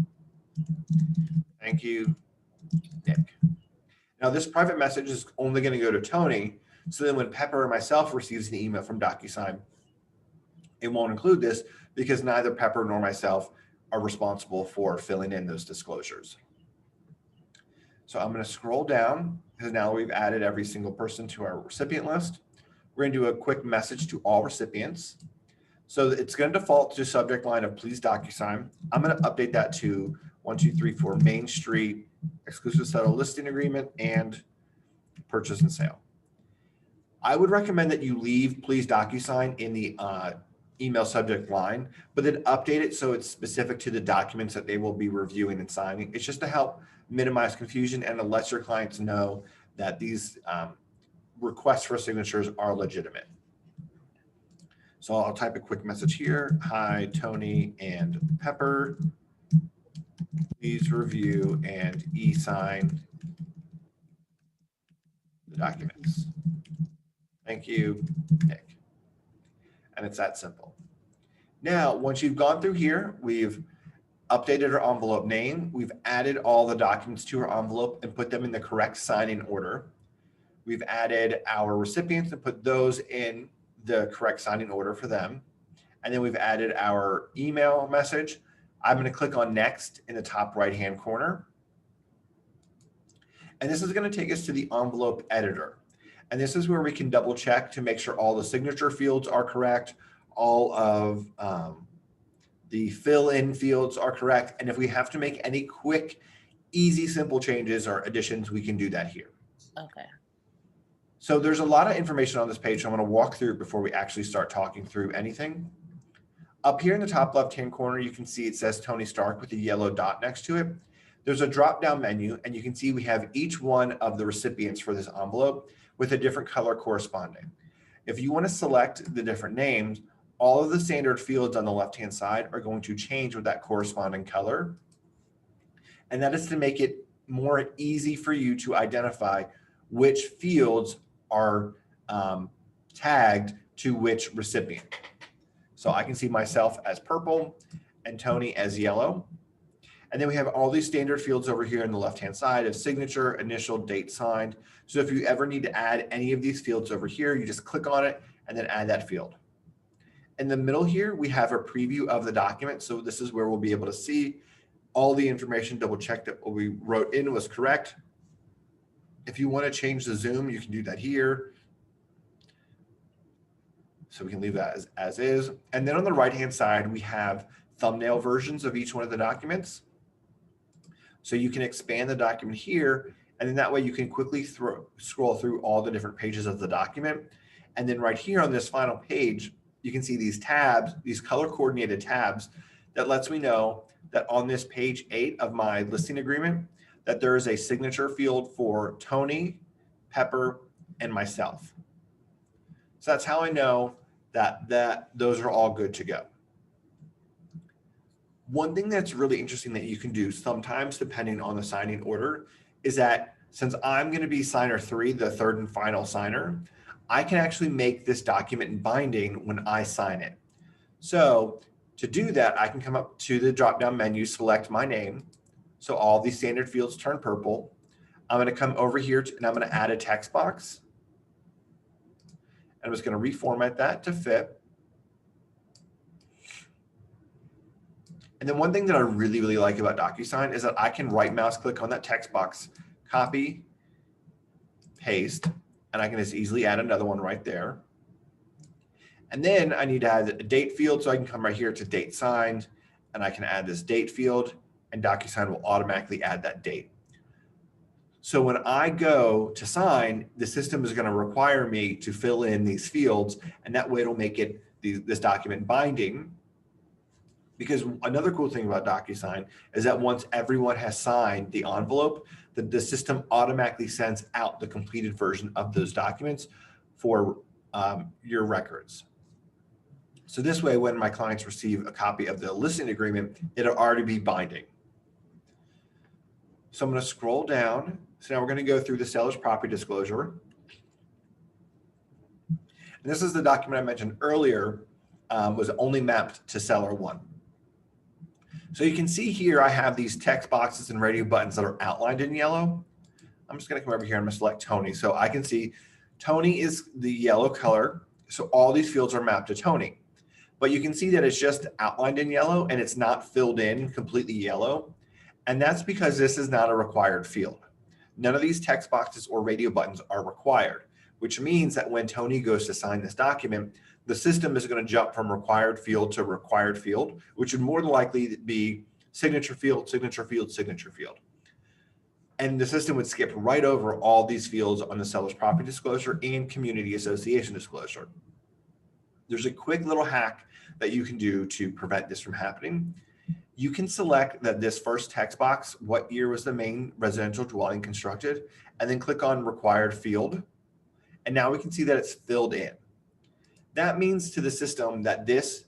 Thank you, Nick. Now this private message is only going to go to Tony. So then when Pepper or myself receives an email from DocuSign, it won't include this because neither Pepper nor myself are responsible for filling in those disclosures. So I'm going to scroll down because now we've added every single person to our recipient list. We're going to do a quick message to all recipients. So it's going to default to subject line of please DocuSign. I'm going to update that to 1, 2, 3, 4 Main Street exclusive settle listing agreement and purchase and sale. I would recommend that you leave please DocuSign in the email subject line, but then update it so it's specific to the documents that they will be reviewing and signing. It's just to help minimize confusion and to let your clients know that these requests for signatures are legitimate. So I'll type a quick message here. Hi, Tony and Pepper. Please review and e-sign the documents. Thank you, Nick. And it's that simple. Now, once you've gone through here, we've updated our envelope name. We've added all the documents to our envelope and put them in the correct signing order. We've added our recipients and put those in the correct signing order for them. And then we've added our email message. I'm going to click on next in the top right-hand corner. And this is going to take us to the envelope editor. And this is where we can double check to make sure all the signature fields are correct, all of the fill-in fields are correct. And if we have to make any quick, easy, simple changes or additions, we can do that here. Okay. So there's a lot of information on this page. So I'm going to walk through it before we actually start talking through anything. Up here in the top left-hand corner, you can see it says Tony Stark with a yellow dot next to it. There's a drop-down menu, and you can see we have each one of the recipients for this envelope with a different color corresponding. If you want to select the different names, all of the standard fields on the left-hand side are going to change with that corresponding color. And that is to make it more easy for you to identify which fields are tagged to which recipient. So I can see myself as purple and Tony as yellow. And then we have all these standard fields over here on the left-hand side of signature, initial, date signed. So if you ever need to add any of these fields over here, you just click on it and then add that field. In the middle here, we have a preview of the document. So this is where we'll be able to see all the information, double check that what we wrote in was correct. If you want to change the zoom, you can do that here. So we can leave that as is. And then on the right-hand side, we have thumbnail versions of each one of the documents. So you can expand the document here, and then that way you can quickly scroll through all the different pages of the document. And then right here on this final page, you can see these tabs, these color coordinated tabs that lets me know that on this page 8 of my listing agreement, that there is a signature field for Tony, Pepper, and myself. So that's how I know that those are all good to go. One thing that's really interesting that you can do sometimes, depending on the signing order, is that since I'm going to be signer 3, the third and final signer, I can actually make this document binding when I sign it. So to do that, I can come up to the drop-down menu, select my name. So all these standard fields turn purple. I'm going to come over here and I'm going to add a text box. I'm just going to reformat that to fit. And then one thing that I really, really like about DocuSign is that I can right mouse click on that text box, copy, paste, and I can just easily add another one right there. And then I need to add a date field, so I can come right here to date signed, and I can add this date field, and DocuSign will automatically add that date. So when I go to sign, the system is going to require me to fill in these fields, and that way it'll make it this document binding. Because another cool thing about DocuSign is that once everyone has signed the envelope, the system automatically sends out the completed version of those documents for your records. So this way, when my clients receive a copy of the listing agreement, it'll already be binding. So I'm going to scroll down. So now we're going to go through the seller's property disclosure. And this is the document I mentioned earlier, was only mapped to seller 1. So you can see here, I have these text boxes and radio buttons that are outlined in yellow. I'm just going to come over here and I'm going to select Tony. So I can see Tony is the yellow color. So all these fields are mapped to Tony. But you can see that it's just outlined in yellow and it's not filled in completely yellow. And that's because this is not a required field. None of these text boxes or radio buttons are required, which means that when Tony goes to sign this document, the system is going to jump from required field to required field, which would more than likely be signature field, signature field, signature field. And the system would skip right over all these fields on the seller's property disclosure and community association disclosure. There's a quick little hack that you can do to prevent this from happening. You can select that this first text box, what year was the main residential dwelling constructed, and then click on required field. And now we can see that it's filled in. That means to the system that this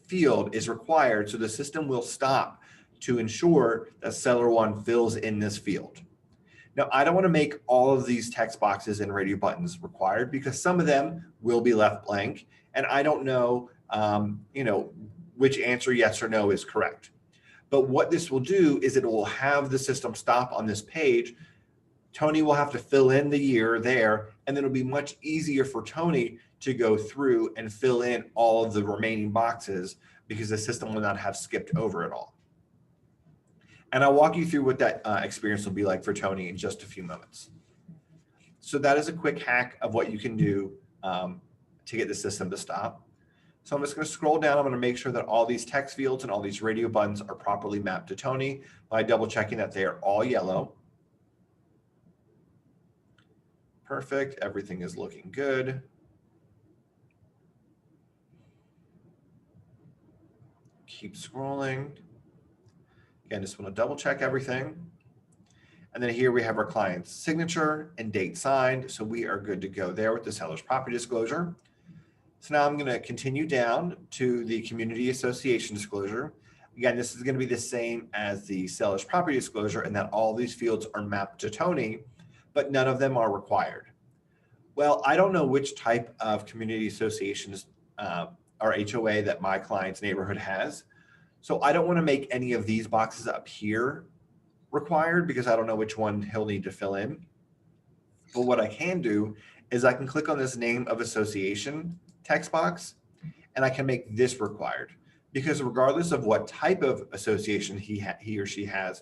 field is required, so the system will stop to ensure that seller 1 fills in this field. Now, I don't want to make all of these text boxes and radio buttons required because some of them will be left blank, and I don't know, which answer yes or no is correct. But what this will do is it will have the system stop on this page. Tony will have to fill in the year there, and then it'll be much easier for Tony to go through and fill in all of the remaining boxes because the system will not have skipped over it all. And I'll walk you through what that experience will be like for Tony in just a few moments. So that is a quick hack of what you can do to get the system to stop. So I'm just going to scroll down. I'm going to make sure that all these text fields and all these radio buttons are properly mapped to Tony by double checking that they are all yellow. Perfect. Everything is looking good. Keep scrolling. Again, just want to double check everything. And then here we have our client's signature and date signed. So we are good to go there with the seller's property disclosure. So now I'm going to continue down to the community association disclosure. Again, this is going to be the same as the seller's property disclosure in that all these fields are mapped to Tony, but none of them are required. Well, I don't know which type of community associations or HOA that my client's neighborhood has. So I don't want to make any of these boxes up here required because I don't know which one he'll need to fill in. But what I can do is I can click on this name of association text box and I can make this required because regardless of what type of association he or she has,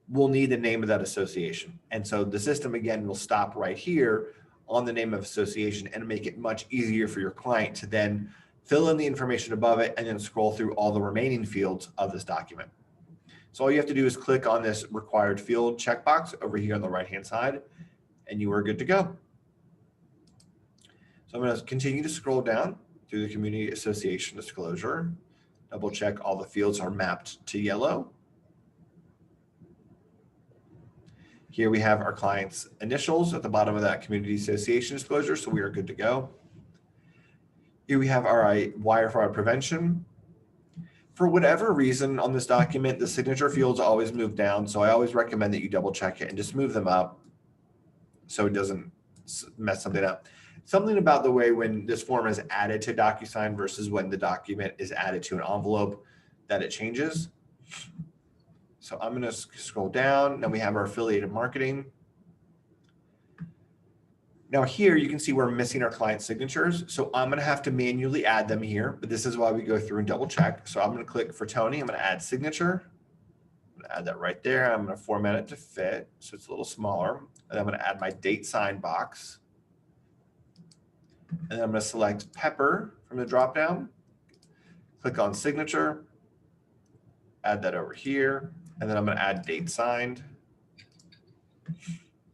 we'll need the name of that association. And so the system again will stop right here on the name of association and make it much easier for your client to then fill in the information above it and then scroll through all the remaining fields of this document. So all you have to do is click on this required field checkbox over here on the right-hand side, and you are good to go. So I'm going to continue to scroll down through the community association disclosure, double check all the fields are mapped to yellow. Here we have our client's initials at the bottom of that community association disclosure, so we are good to go. Here we have our wire fraud prevention. For whatever reason on this document, the signature fields always move down. So I always recommend that you double check it and just move them up so it doesn't mess something up. Something about the way when this form is added to DocuSign versus when the document is added to an envelope that it changes. So I'm going to scroll down. Now we have our affiliated marketing. Now here you can see we're missing our client signatures. So I'm going to have to manually add them here, but this is why we go through and double check. So I'm going to click for Tony. I'm going to add signature. I'm going to add that right there. I'm going to format it to fit so it's a little smaller. And I'm going to add my date sign box. And then I'm going to select Pepper from the dropdown. Click on signature. Add that over here. And then I'm going to add date signed.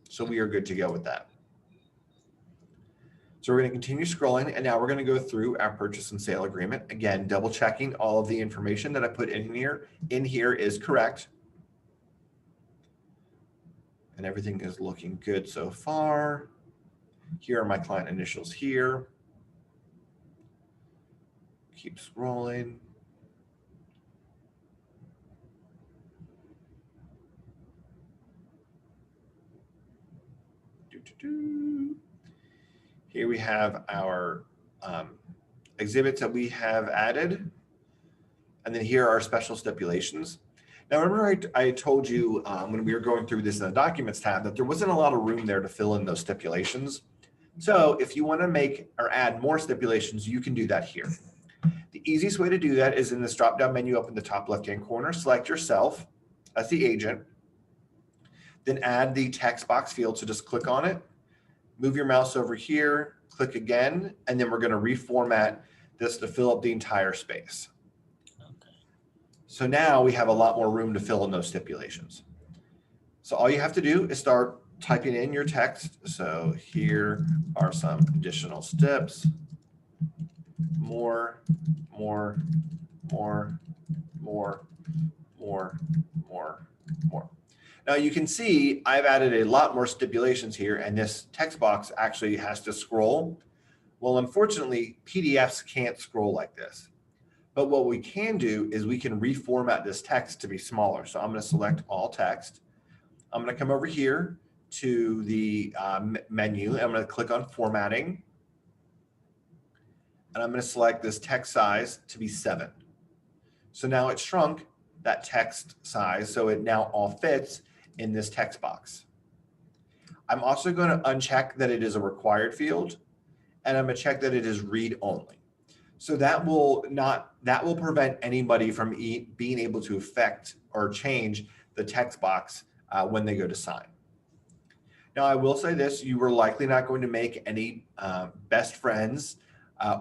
So we are good to go with that. So we're going to continue scrolling, and now we're going to go through our purchase and sale agreement. Again, double checking all of the information that I put in here is correct. And everything is looking good so far. Here are my client initials here. Keep scrolling. Here we have our exhibits that we have added. And then here are special stipulations. Now, remember I told you when we were going through this in the Documents tab that there wasn't a lot of room there to fill in those stipulations. So if you want to make or add more stipulations, you can do that here. The easiest way to do that is in this drop-down menu up in the top left-hand corner, select yourself as the agent, then add the text box field. So just click on it, move your mouse over here, click again, and then we're going to reformat this to fill up the entire space. So now we have a lot more room to fill in those stipulations. So all you have to do is start typing in your text. So here are some additional steps. More. Now you can see I've added a lot more stipulations here, and this text box actually has to scroll. Well, unfortunately, PDFs can't scroll like this. But what we can do is we can reformat this text to be smaller. So I'm going to select all text. I'm going to come over here to the menu. I'm going to click on formatting. And I'm going to select this text size to be 7. So now it's shrunk that text size so it now all fits in this text box. I'm also going to uncheck that it is a required field, and I'm going to check that it is read only. So that will prevent anybody from being able to affect or change the text box when they go to sign. Now, I will say this, you were likely not going to make any best friends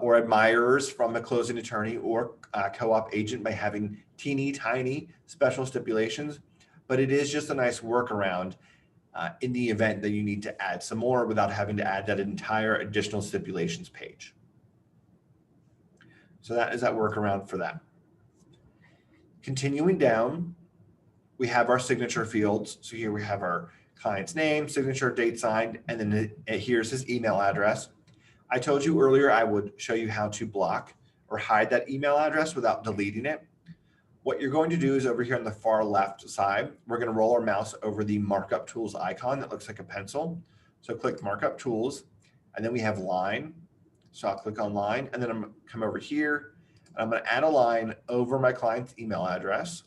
or admirers from a closing attorney or co-op agent by having teeny tiny special stipulations, but it is just a nice workaround in the event that you need to add some more without having to add that entire additional stipulations page. So that is that workaround for that. Continuing down, we have our signature fields. So here we have our client's name, signature, date signed, and then here's his email address. I told you earlier I would show you how to block or hide that email address without deleting it. What you're going to do is over here on the far left side, we're going to roll our mouse over the markup tools icon that looks like a pencil. So click markup tools, and then we have line. So I'll click on line, and then I'm going to come over here, and I'm going to add a line over my client's email address.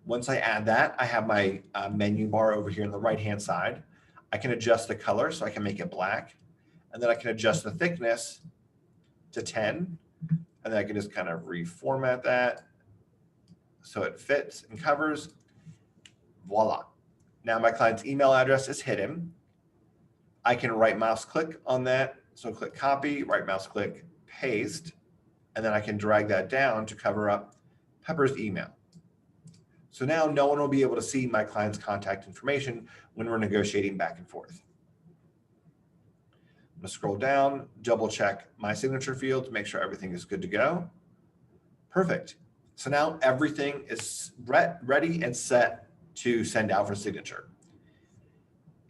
Once I add that, I have my menu bar over here on the right-hand side. I can adjust the color, so I can make it black, and then I can adjust the thickness to 10, and then I can just kind of reformat that so it fits and covers. Voila. Now my client's email address is hidden. I can right mouse click on that. So click copy, right mouse click, paste, and then I can drag that down to cover up Pepper's email. So now no one will be able to see my client's contact information when we're negotiating back and forth. I'm going to scroll down, double check my signature field to make sure everything is good to go. Perfect. So now everything is ready and set to send out for signature.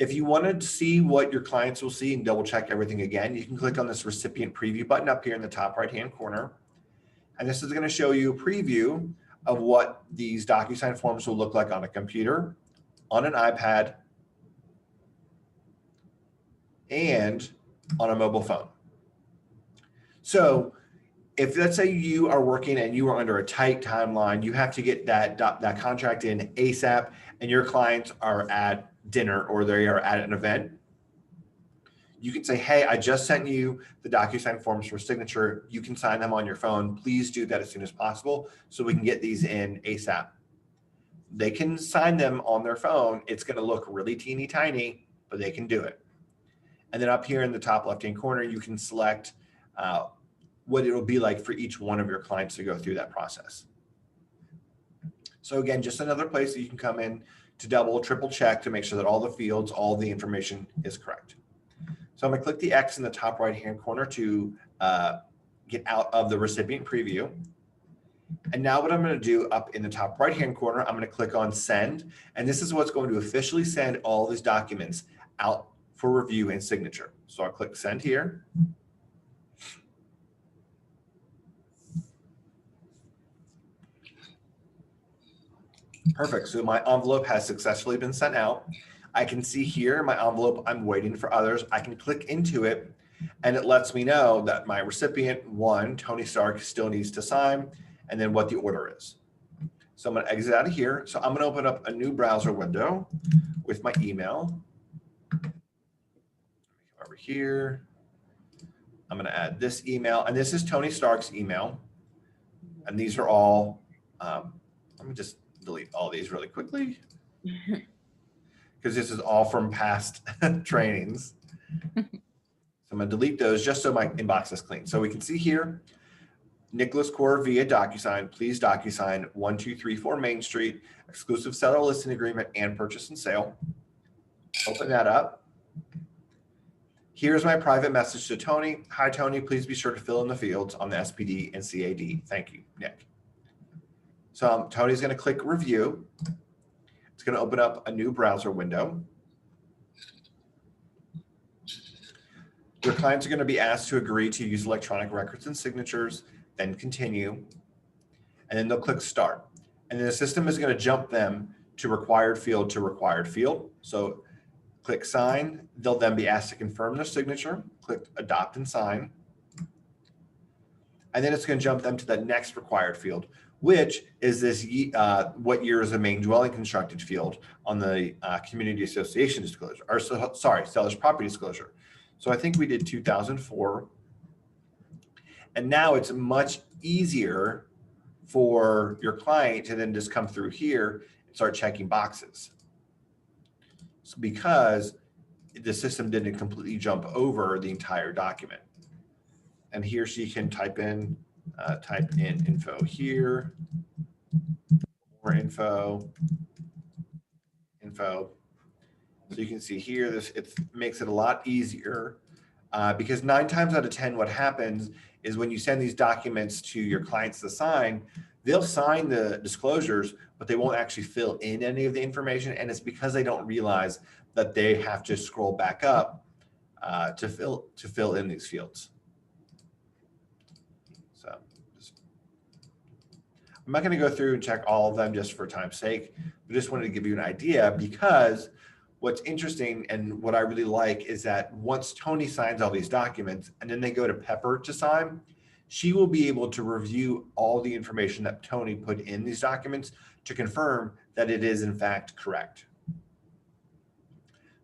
If you wanted to see what your clients will see and double check everything again, you can click on this recipient preview button up here in the top right-hand corner. And this is going to show you a preview of what these DocuSign forms will look like on a computer, on an iPad, and on a mobile phone. So if let's say you are working and you are under a tight timeline, you have to get that contract in ASAP, and your clients are at dinner or they are at an event, you can say, hey, I just sent you the DocuSign forms for signature. You can sign them on your phone. Please do that as soon as possible so we can get these in ASAP. They can sign them on their phone. It's going to look really teeny tiny, but they can do it. And then up here in the top left-hand corner, you can select what it will be like for each one of your clients to go through that process. So again, just another place that you can come in to double, triple check to make sure that all the fields, all the information is correct. So I'm going to click the X in the top right-hand corner to get out of the recipient preview. And now what I'm going to do up in the top right-hand corner, I'm going to click on Send. And this is what's going to officially send all these documents out for review and signature. So I'll click Send here. Perfect. So my envelope has successfully been sent out. I can see here my envelope, I'm waiting for others. I can click into it and it lets me know that my recipient, one, Tony Stark, still needs to sign, and then what the order is. So I'm going to exit out of here. So I'm going to open up a new browser window with my email. Over here, I'm going to add this email, and this is Tony Stark's email. And these are all, let me just delete all these really quickly, because this is all from past trainings. So I'm going to delete those just so my inbox is clean. So we can see here, Nicholas Core via DocuSign, please DocuSign 1234 Main Street, exclusive seller listing agreement and purchase and sale. Open that up. Here's my private message to Tony. Hi, Tony, please be sure to fill in the fields on the SPD and CAD. Thank you, Nick. So Tony's going to click review. It's going to open up a new browser window. Your clients are going to be asked to agree to use electronic records and signatures, then continue, and then they'll click start. And then the system is going to jump them to required field to required field. So click sign. They'll then be asked to confirm their signature. Click adopt and sign. And then it's going to jump them to the next required field, which is this what year is the main dwelling constructed field on the community association disclosure, or sorry, seller's property disclosure. So I think we did 2004. And now it's much easier for your client to then just come through here and start checking boxes. So because the system didn't completely jump over the entire document. And he or she can type in info here, more info. So you can see here, it makes it a lot easier because 9 times out of 10, what happens is when you send these documents to your clients to sign, they'll sign the disclosures, but they won't actually fill in any of the information. And it's because they don't realize that they have to scroll back up to fill in these fields. So I'm not going to go through and check all of them just for time's sake, but just wanted to give you an idea, because what's interesting and what I really like is that once Tony signs all these documents and then they go to Pepper to sign, she will be able to review all the information that Tony put in these documents to confirm that it is in fact correct.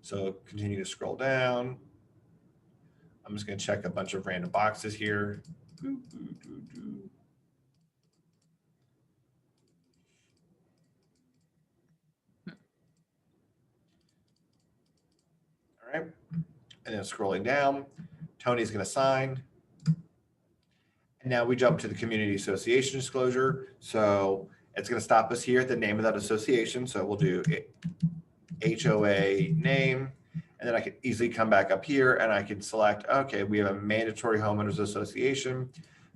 So continue to scroll down. I'm just going to check a bunch of random boxes here. All right, and then scrolling down, Tony's going to sign. And now we jump to the community association disclosure. So it's going to stop us here at the name of that association. So we'll do HOA name, and then I can easily come back up here and I can select, okay, we have a mandatory homeowners association.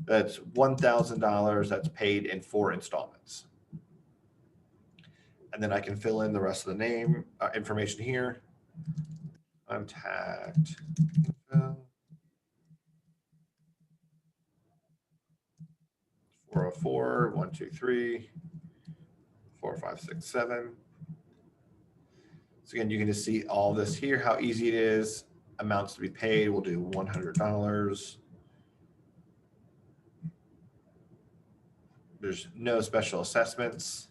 That's $1,000 that's paid in 4 installments. And then I can fill in the rest of the name information here. Contact info 404, 1, 2, 3, 4, 5, 6, 7. So again, you can just see all this here, how easy it is. Amounts to be paid, we'll do $100. There's no special assessments.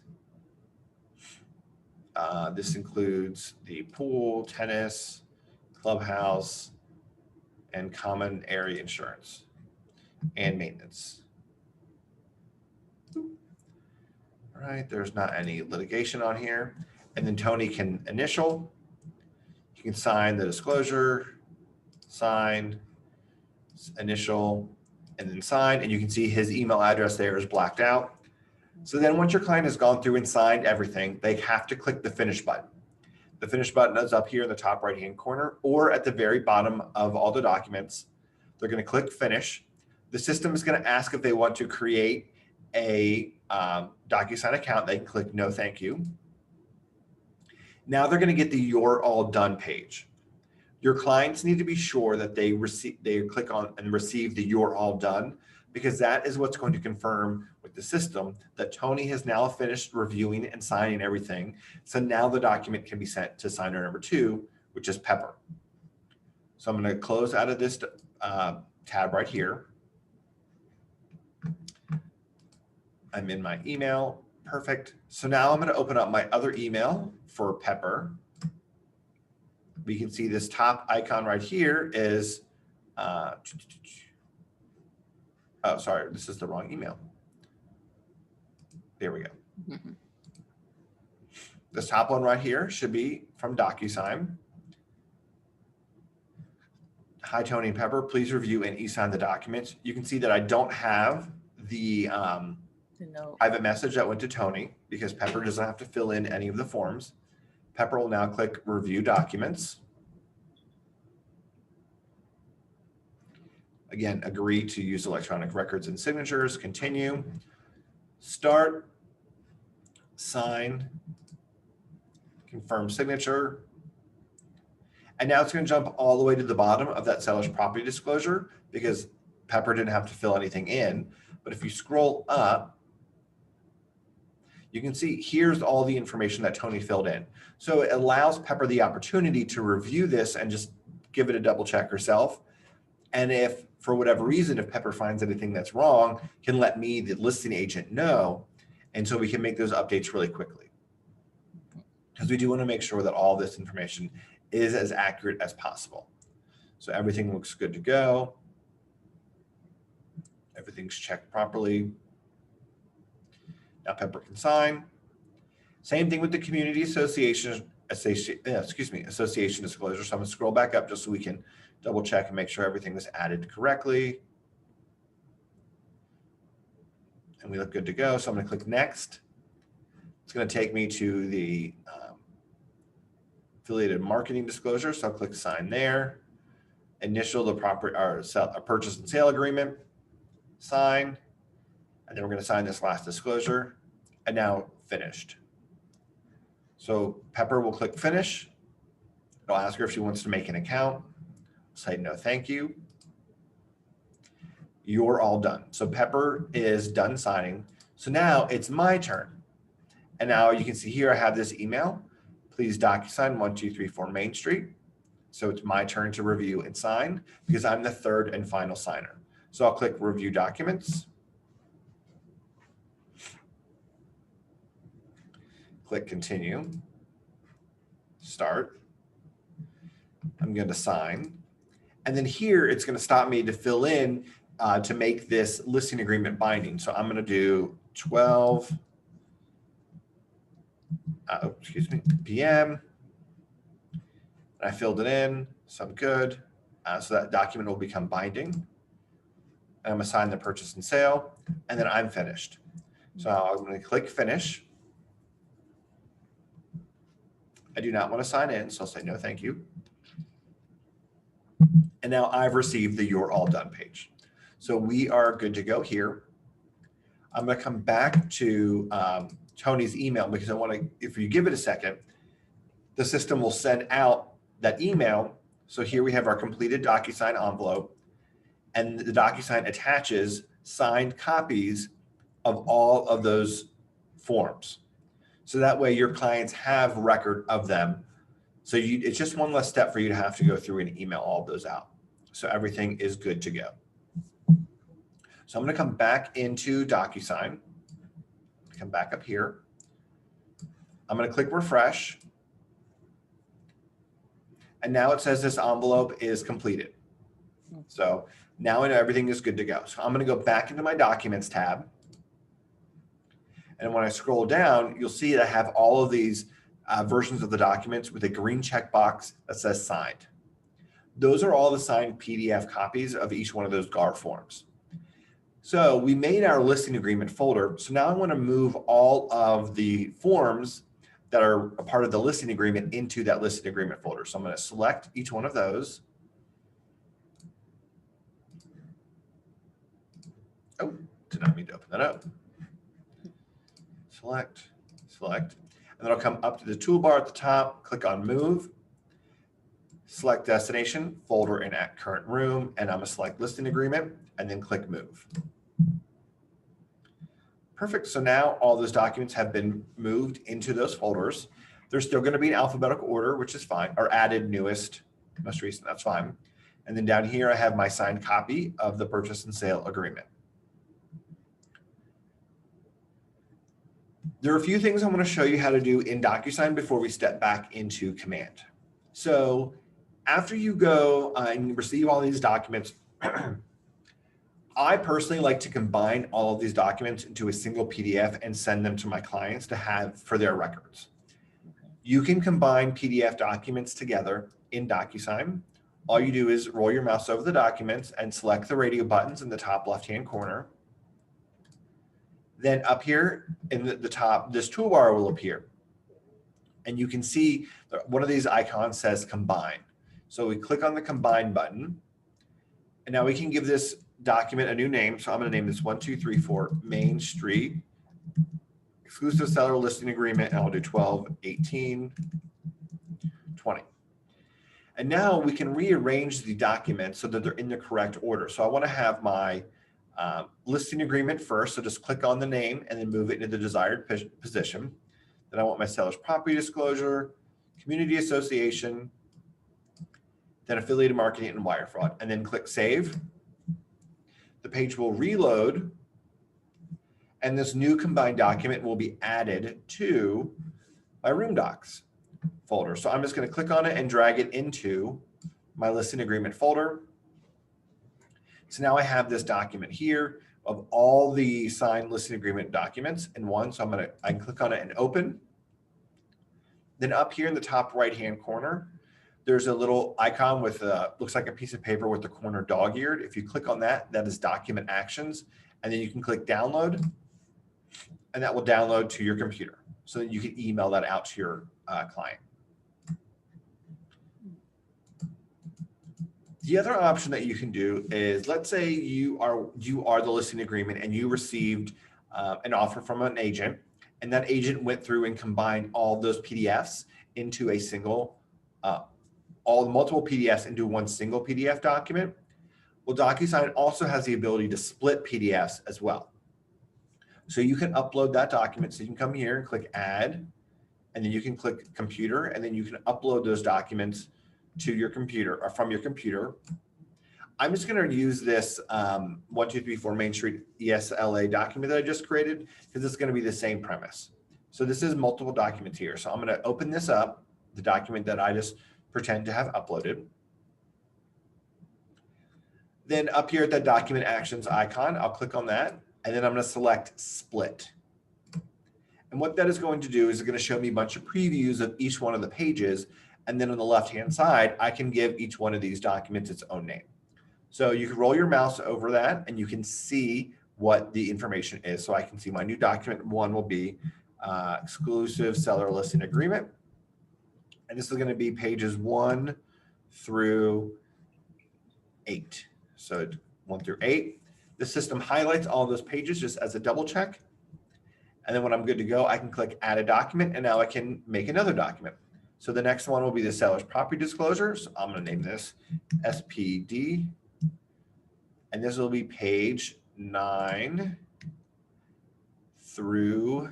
This includes the pool, tennis, clubhouse, and common area insurance and maintenance. All right, there's not any litigation on here. And then Tony can initial. You can sign the disclosure, sign, initial, and then sign. And you can see his email address there is blacked out. So then once your client has gone through and signed everything, they have to click the finish button. The finish button is up here in the top right-hand corner or at the very bottom of all the documents. They're going to click finish. The system is going to ask if they want to create a DocuSign account. They can click no, thank you. Now they're going to get the You're All Done page. Your clients need to be sure that they click on and receive the You're All Done, because that is what's going to confirm with the system that Tony has now finished reviewing and signing everything. So now the document can be sent to signer number 2, which is Pepper. So I'm going to close out of this tab right here. I'm in my email. Perfect. So now I'm going to open up my other email for Pepper. We can see this top icon right here is, oh, sorry, this is the wrong email. There we go. Mm-hmm. This top one right here should be from DocuSign. Hi, Tony and Pepper, please review and e-sign the documents. You can see that I don't have the private message that went to Tony because Pepper doesn't have to fill in any of the forms. Pepper will now click review documents. Again, agree to use electronic records and signatures, continue, start, sign, confirm signature. And now it's going to jump all the way to the bottom of that seller's property disclosure because Pepper didn't have to fill anything in. But if you scroll up, you can see here's all the information that Tony filled in. So it allows Pepper the opportunity to review this and just give it a double check herself. And if for whatever reason, if Pepper finds anything that's wrong, can let me, the listing agent, know. And so we can make those updates really quickly. Because we do want to make sure that all this information is as accurate as possible. So everything looks good to go. Everything's checked properly. Now Pepper can sign. Same thing with the community association disclosure. So I'm going to scroll back up just so we can double check and make sure everything was added correctly. And we look good to go. So I'm going to click next. It's going to take me to the affiliated marketing disclosure. So I'll click sign there. Initial the property or a purchase and sale agreement. Sign. And then we're going to sign this last disclosure. And now finished. So Pepper will click finish. It'll ask her if she wants to make an account. Say no, thank you. You're all done. So Pepper is done signing. So now it's my turn. And now you can see here I have this email. Please DocuSign 1234 Main Street. So it's my turn to review and sign because I'm the third and final signer. So I'll click review documents. Click continue. Start. I'm going to sign. And then here it's going to stop me to fill in to make this listing agreement binding. So I'm going to do 12 PM. I filled it in, so I'm good. So that document will become binding. And I'm going to sign the purchase and sale, and then I'm finished. So I'm going to click finish. I do not want to sign in, so I'll say no, thank you. And now I've received the You're All Done page. So we are good to go here. I'm going to come back to Tony's email because I want to, if you give it a second, the system will send out that email. So here we have our completed DocuSign envelope, and the DocuSign attaches signed copies of all of those forms. So that way your clients have record of them. So it's just one less step for you to have to go through and email all of those out. So everything is good to go. So I'm going to come back into DocuSign, come back up here. I'm going to click refresh. And now it says this envelope is completed. So now I know everything is good to go. So I'm going to go back into my documents tab. And when I scroll down, you'll see that I have all of these versions of the documents with a green checkbox that says signed. Those are all the signed PDF copies of each one of those GAR forms. So we made our listing agreement folder. So now I want to move all of the forms that are a part of the listing agreement into that listing agreement folder. So I'm going to select each one of those. Oh, did not mean to open that up. Select, select, and then I'll come up to the toolbar at the top, click on move, select destination, folder, and at current room, and I'm going to select listing agreement and then click move. Perfect. So now all those documents have been moved into those folders. They're still going to be in alphabetical order, which is fine, or added, newest, most recent, that's fine. And then down here, I have my signed copy of the purchase and sale agreement. There are a few things I want to show you how to do in DocuSign before we step back into Command. So after you go and receive all these documents, I personally like to combine all of these documents into a single PDF and send them to my clients to have for their records. You can combine PDF documents together in DocuSign. All you do is roll your mouse over the documents and select the radio buttons in the top left-hand corner. Then up here in the top, this toolbar will appear. And you can see one of these icons says combine. So we click on the combine button. And now we can give this document a new name. So I'm going to name this 1234 Main Street exclusive seller listing agreement. And I'll do 12/18/20. And now we can rearrange the documents so that they're in the correct order. So I want to have my listing agreement first. So just click on the name and then move it into the desired position. Then I want my seller's property disclosure, community association, then affiliated marketing and wire fraud, and then click save. The page will reload and this new combined document will be added to my room docs folder. So I'm just going to click on it and drag it into my listing agreement folder. So now I have this document here of all the signed listing agreement documents in one. So I can click on it and open. Then up here in the top right-hand corner, there's a little icon with looks like a piece of paper with the corner dog-eared. If you click on that, that is document actions. And then you can click download and that will download to your computer so that you can email that out to your client. The other option that you can do is, let's say you are the listing agreement and you received an offer from an agent, and that agent went through and combined all those PDFs into a single, all multiple PDFs into one single PDF document. Well, DocuSign also has the ability to split PDFs as well. So you can upload that document. So you can come here and click add, and then you can click computer, and then you can upload those documents to your computer or from your computer. I'm just going to use this 1234 Main Street ESLA document that I just created because it's going to be the same premise. So this is multiple documents here. So I'm going to open this up, the document that I just pretend to have uploaded. Then up here at that document actions icon, I'll click on that, and then I'm going to select split. And what that is going to do is it's going to show me a bunch of previews of each one of the pages. And then on the left-hand side, I can give each one of these documents its own name. So you can roll your mouse over that and you can see what the information is. So I can see my new document. One will be exclusive seller listing agreement. And this is going to be pages 1 through 8. So 1 through 8. The system highlights all those pages just as a double check. And then when I'm good to go, I can click add a document, and now I can make another document. So the next one will be the seller's property disclosure. So I'm going to name this SPD. And this will be page 9 through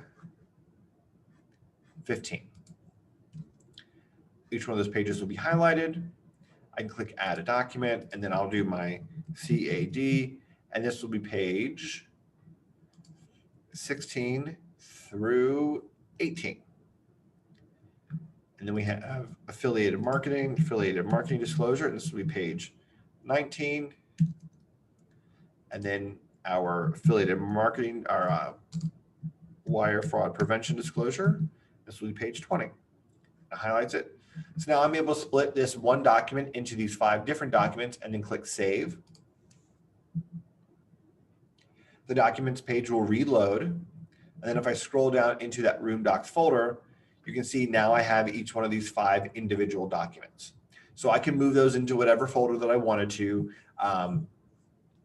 15. Each one of those pages will be highlighted. I can click add a document, and then I'll do my CAD, and this will be page 16 through 18. And then we have affiliated marketing disclosure, and this will be page 19. And then our affiliated marketing, our wire fraud prevention disclosure, this will be page 20. It highlights it. So now I'm able to split this one document into these 5 different documents and then click save. The documents page will reload. And then if I scroll down into that room docs folder, you can see now I have each one of these 5 individual documents. So I can move those into whatever folder that I wanted to, and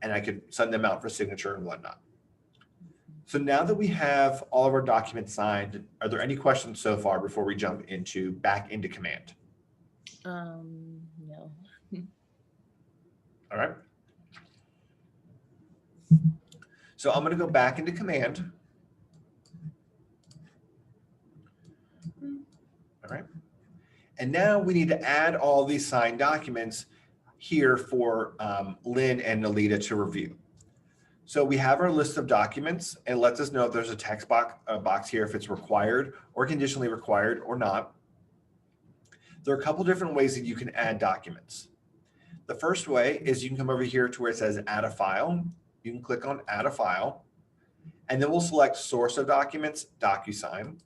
I could send them out for signature and whatnot. So now that we have all of our documents signed, are there any questions so far before we jump back into Command? No. All right. So I'm going to go back into Command. All right. And now we need to add all these signed documents here for Lynn and Alita to review. So we have our list of documents, and it lets us know if there's a text box here if it's required or conditionally required or not. There are a couple different ways that you can add documents. The first way is you can come over here to where it says add a file. You can click on add a file, and then we'll select source of documents, DocuSign.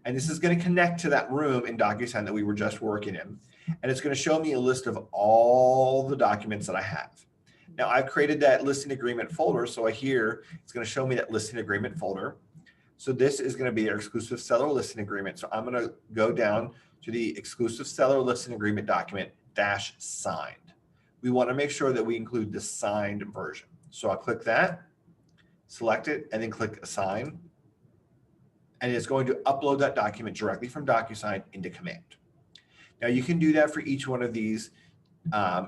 And this is going to connect to that room in DocuSign that we were just working in. And it's going to show me a list of all the documents that I have. Now I've created that listing agreement folder. So here it's going to show me that listing agreement folder. So this is going to be our exclusive seller listing agreement. So I'm going to go down to the exclusive seller listing agreement document -signed. We want to make sure that we include the signed version. So I'll click that, select it, and then click assign. And it's going to upload that document directly from DocuSign into Command. Now you can do that for each one of these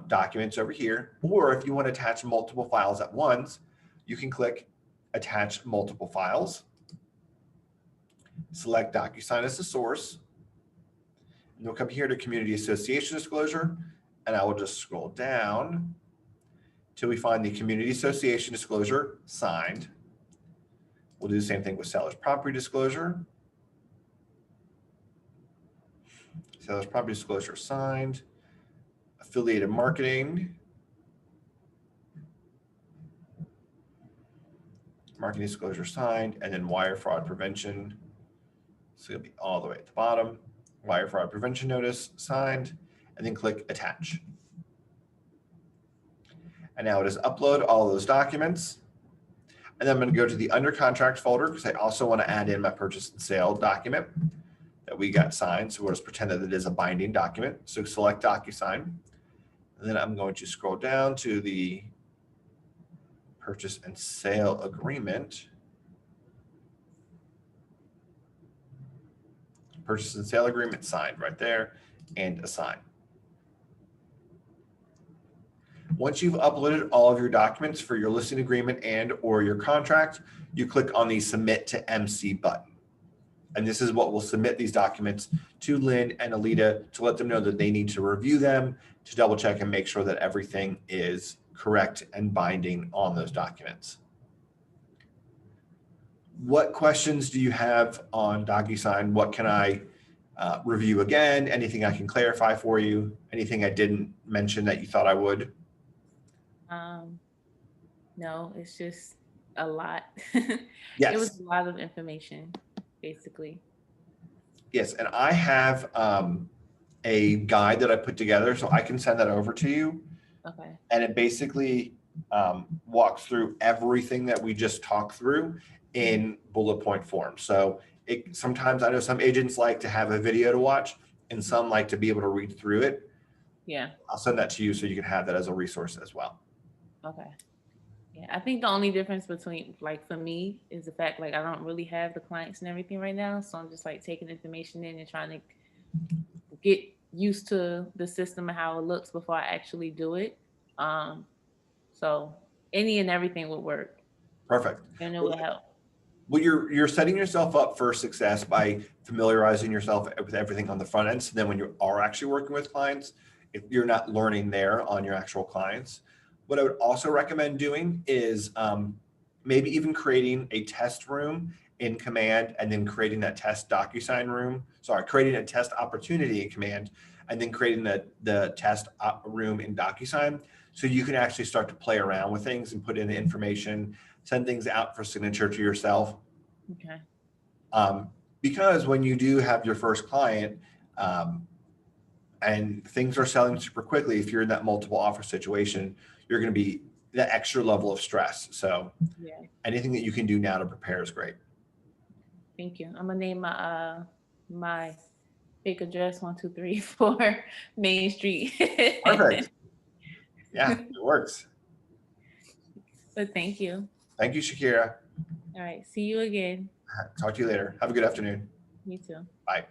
documents over here, or if you want to attach multiple files at once, you can click attach multiple files, select DocuSign as the source, and you'll come here to community association disclosure, and I will just scroll down till we find the community association disclosure signed. We'll do the same thing with seller's property disclosure. Seller's property disclosure signed. Affiliated marketing. Marketing disclosure signed, and then wire fraud prevention. So it'll be all the way at the bottom. Wire fraud prevention notice signed, and then click attach. And now it is upload all those documents. And then I'm going to go to the under contract folder because I also want to add in my purchase and sale document that we got signed. So we'll just pretend that it is a binding document. So select DocuSign. And then I'm going to scroll down to the purchase and sale agreement. Purchase and sale agreement signed right there and assign. Once you've uploaded all of your documents for your listing agreement and or your contract, you click on the Submit to MC button. And this is what will submit these documents to Lynn and Alita to let them know that they need to review them, to double check and make sure that everything is correct and binding on those documents. What questions do you have on DocuSign? What can I review again? Anything I can clarify for you? Anything I didn't mention that you thought I would? No, it's just a lot. Yes. It was a lot of information, basically. Yes, and I have a guide that I put together, so I can send that over to you. Okay. And it basically walks through everything that we just talked through in bullet point form. So sometimes I know some agents like to have a video to watch, and some like to be able to read through it. Yeah. I'll send that to you so you can have that as a resource as well. Okay. Yeah, I think the only difference between, like, for me is the fact, like, I don't really have the clients and everything right now. So I'm just like taking information in and trying to get used to the system and how it looks before I actually do it. So any and everything would work. Perfect. And it would help. Well, you're setting yourself up for success by familiarizing yourself with everything on the front end. So then when you are actually working with clients, if you're not learning there on your actual clients, what I would also recommend doing is maybe even creating a test room in Command and then creating that test DocuSign room. Sorry, creating a test opportunity in Command and then creating the test room in DocuSign. So you can actually start to play around with things and put in the information, send things out for signature to yourself. Okay. Because when you do have your first client and things are selling super quickly, if you're in that multiple offer situation, you're going to be that extra level of stress. So Yeah. anything that you can do now to prepare is great. Thank you. I'm gonna name my my fake address 1234 Main Street. Perfect. Yeah, it works. But thank you. Thank you, Shakira. All right. See you again. Talk to you later. Have a good afternoon. You too. Bye.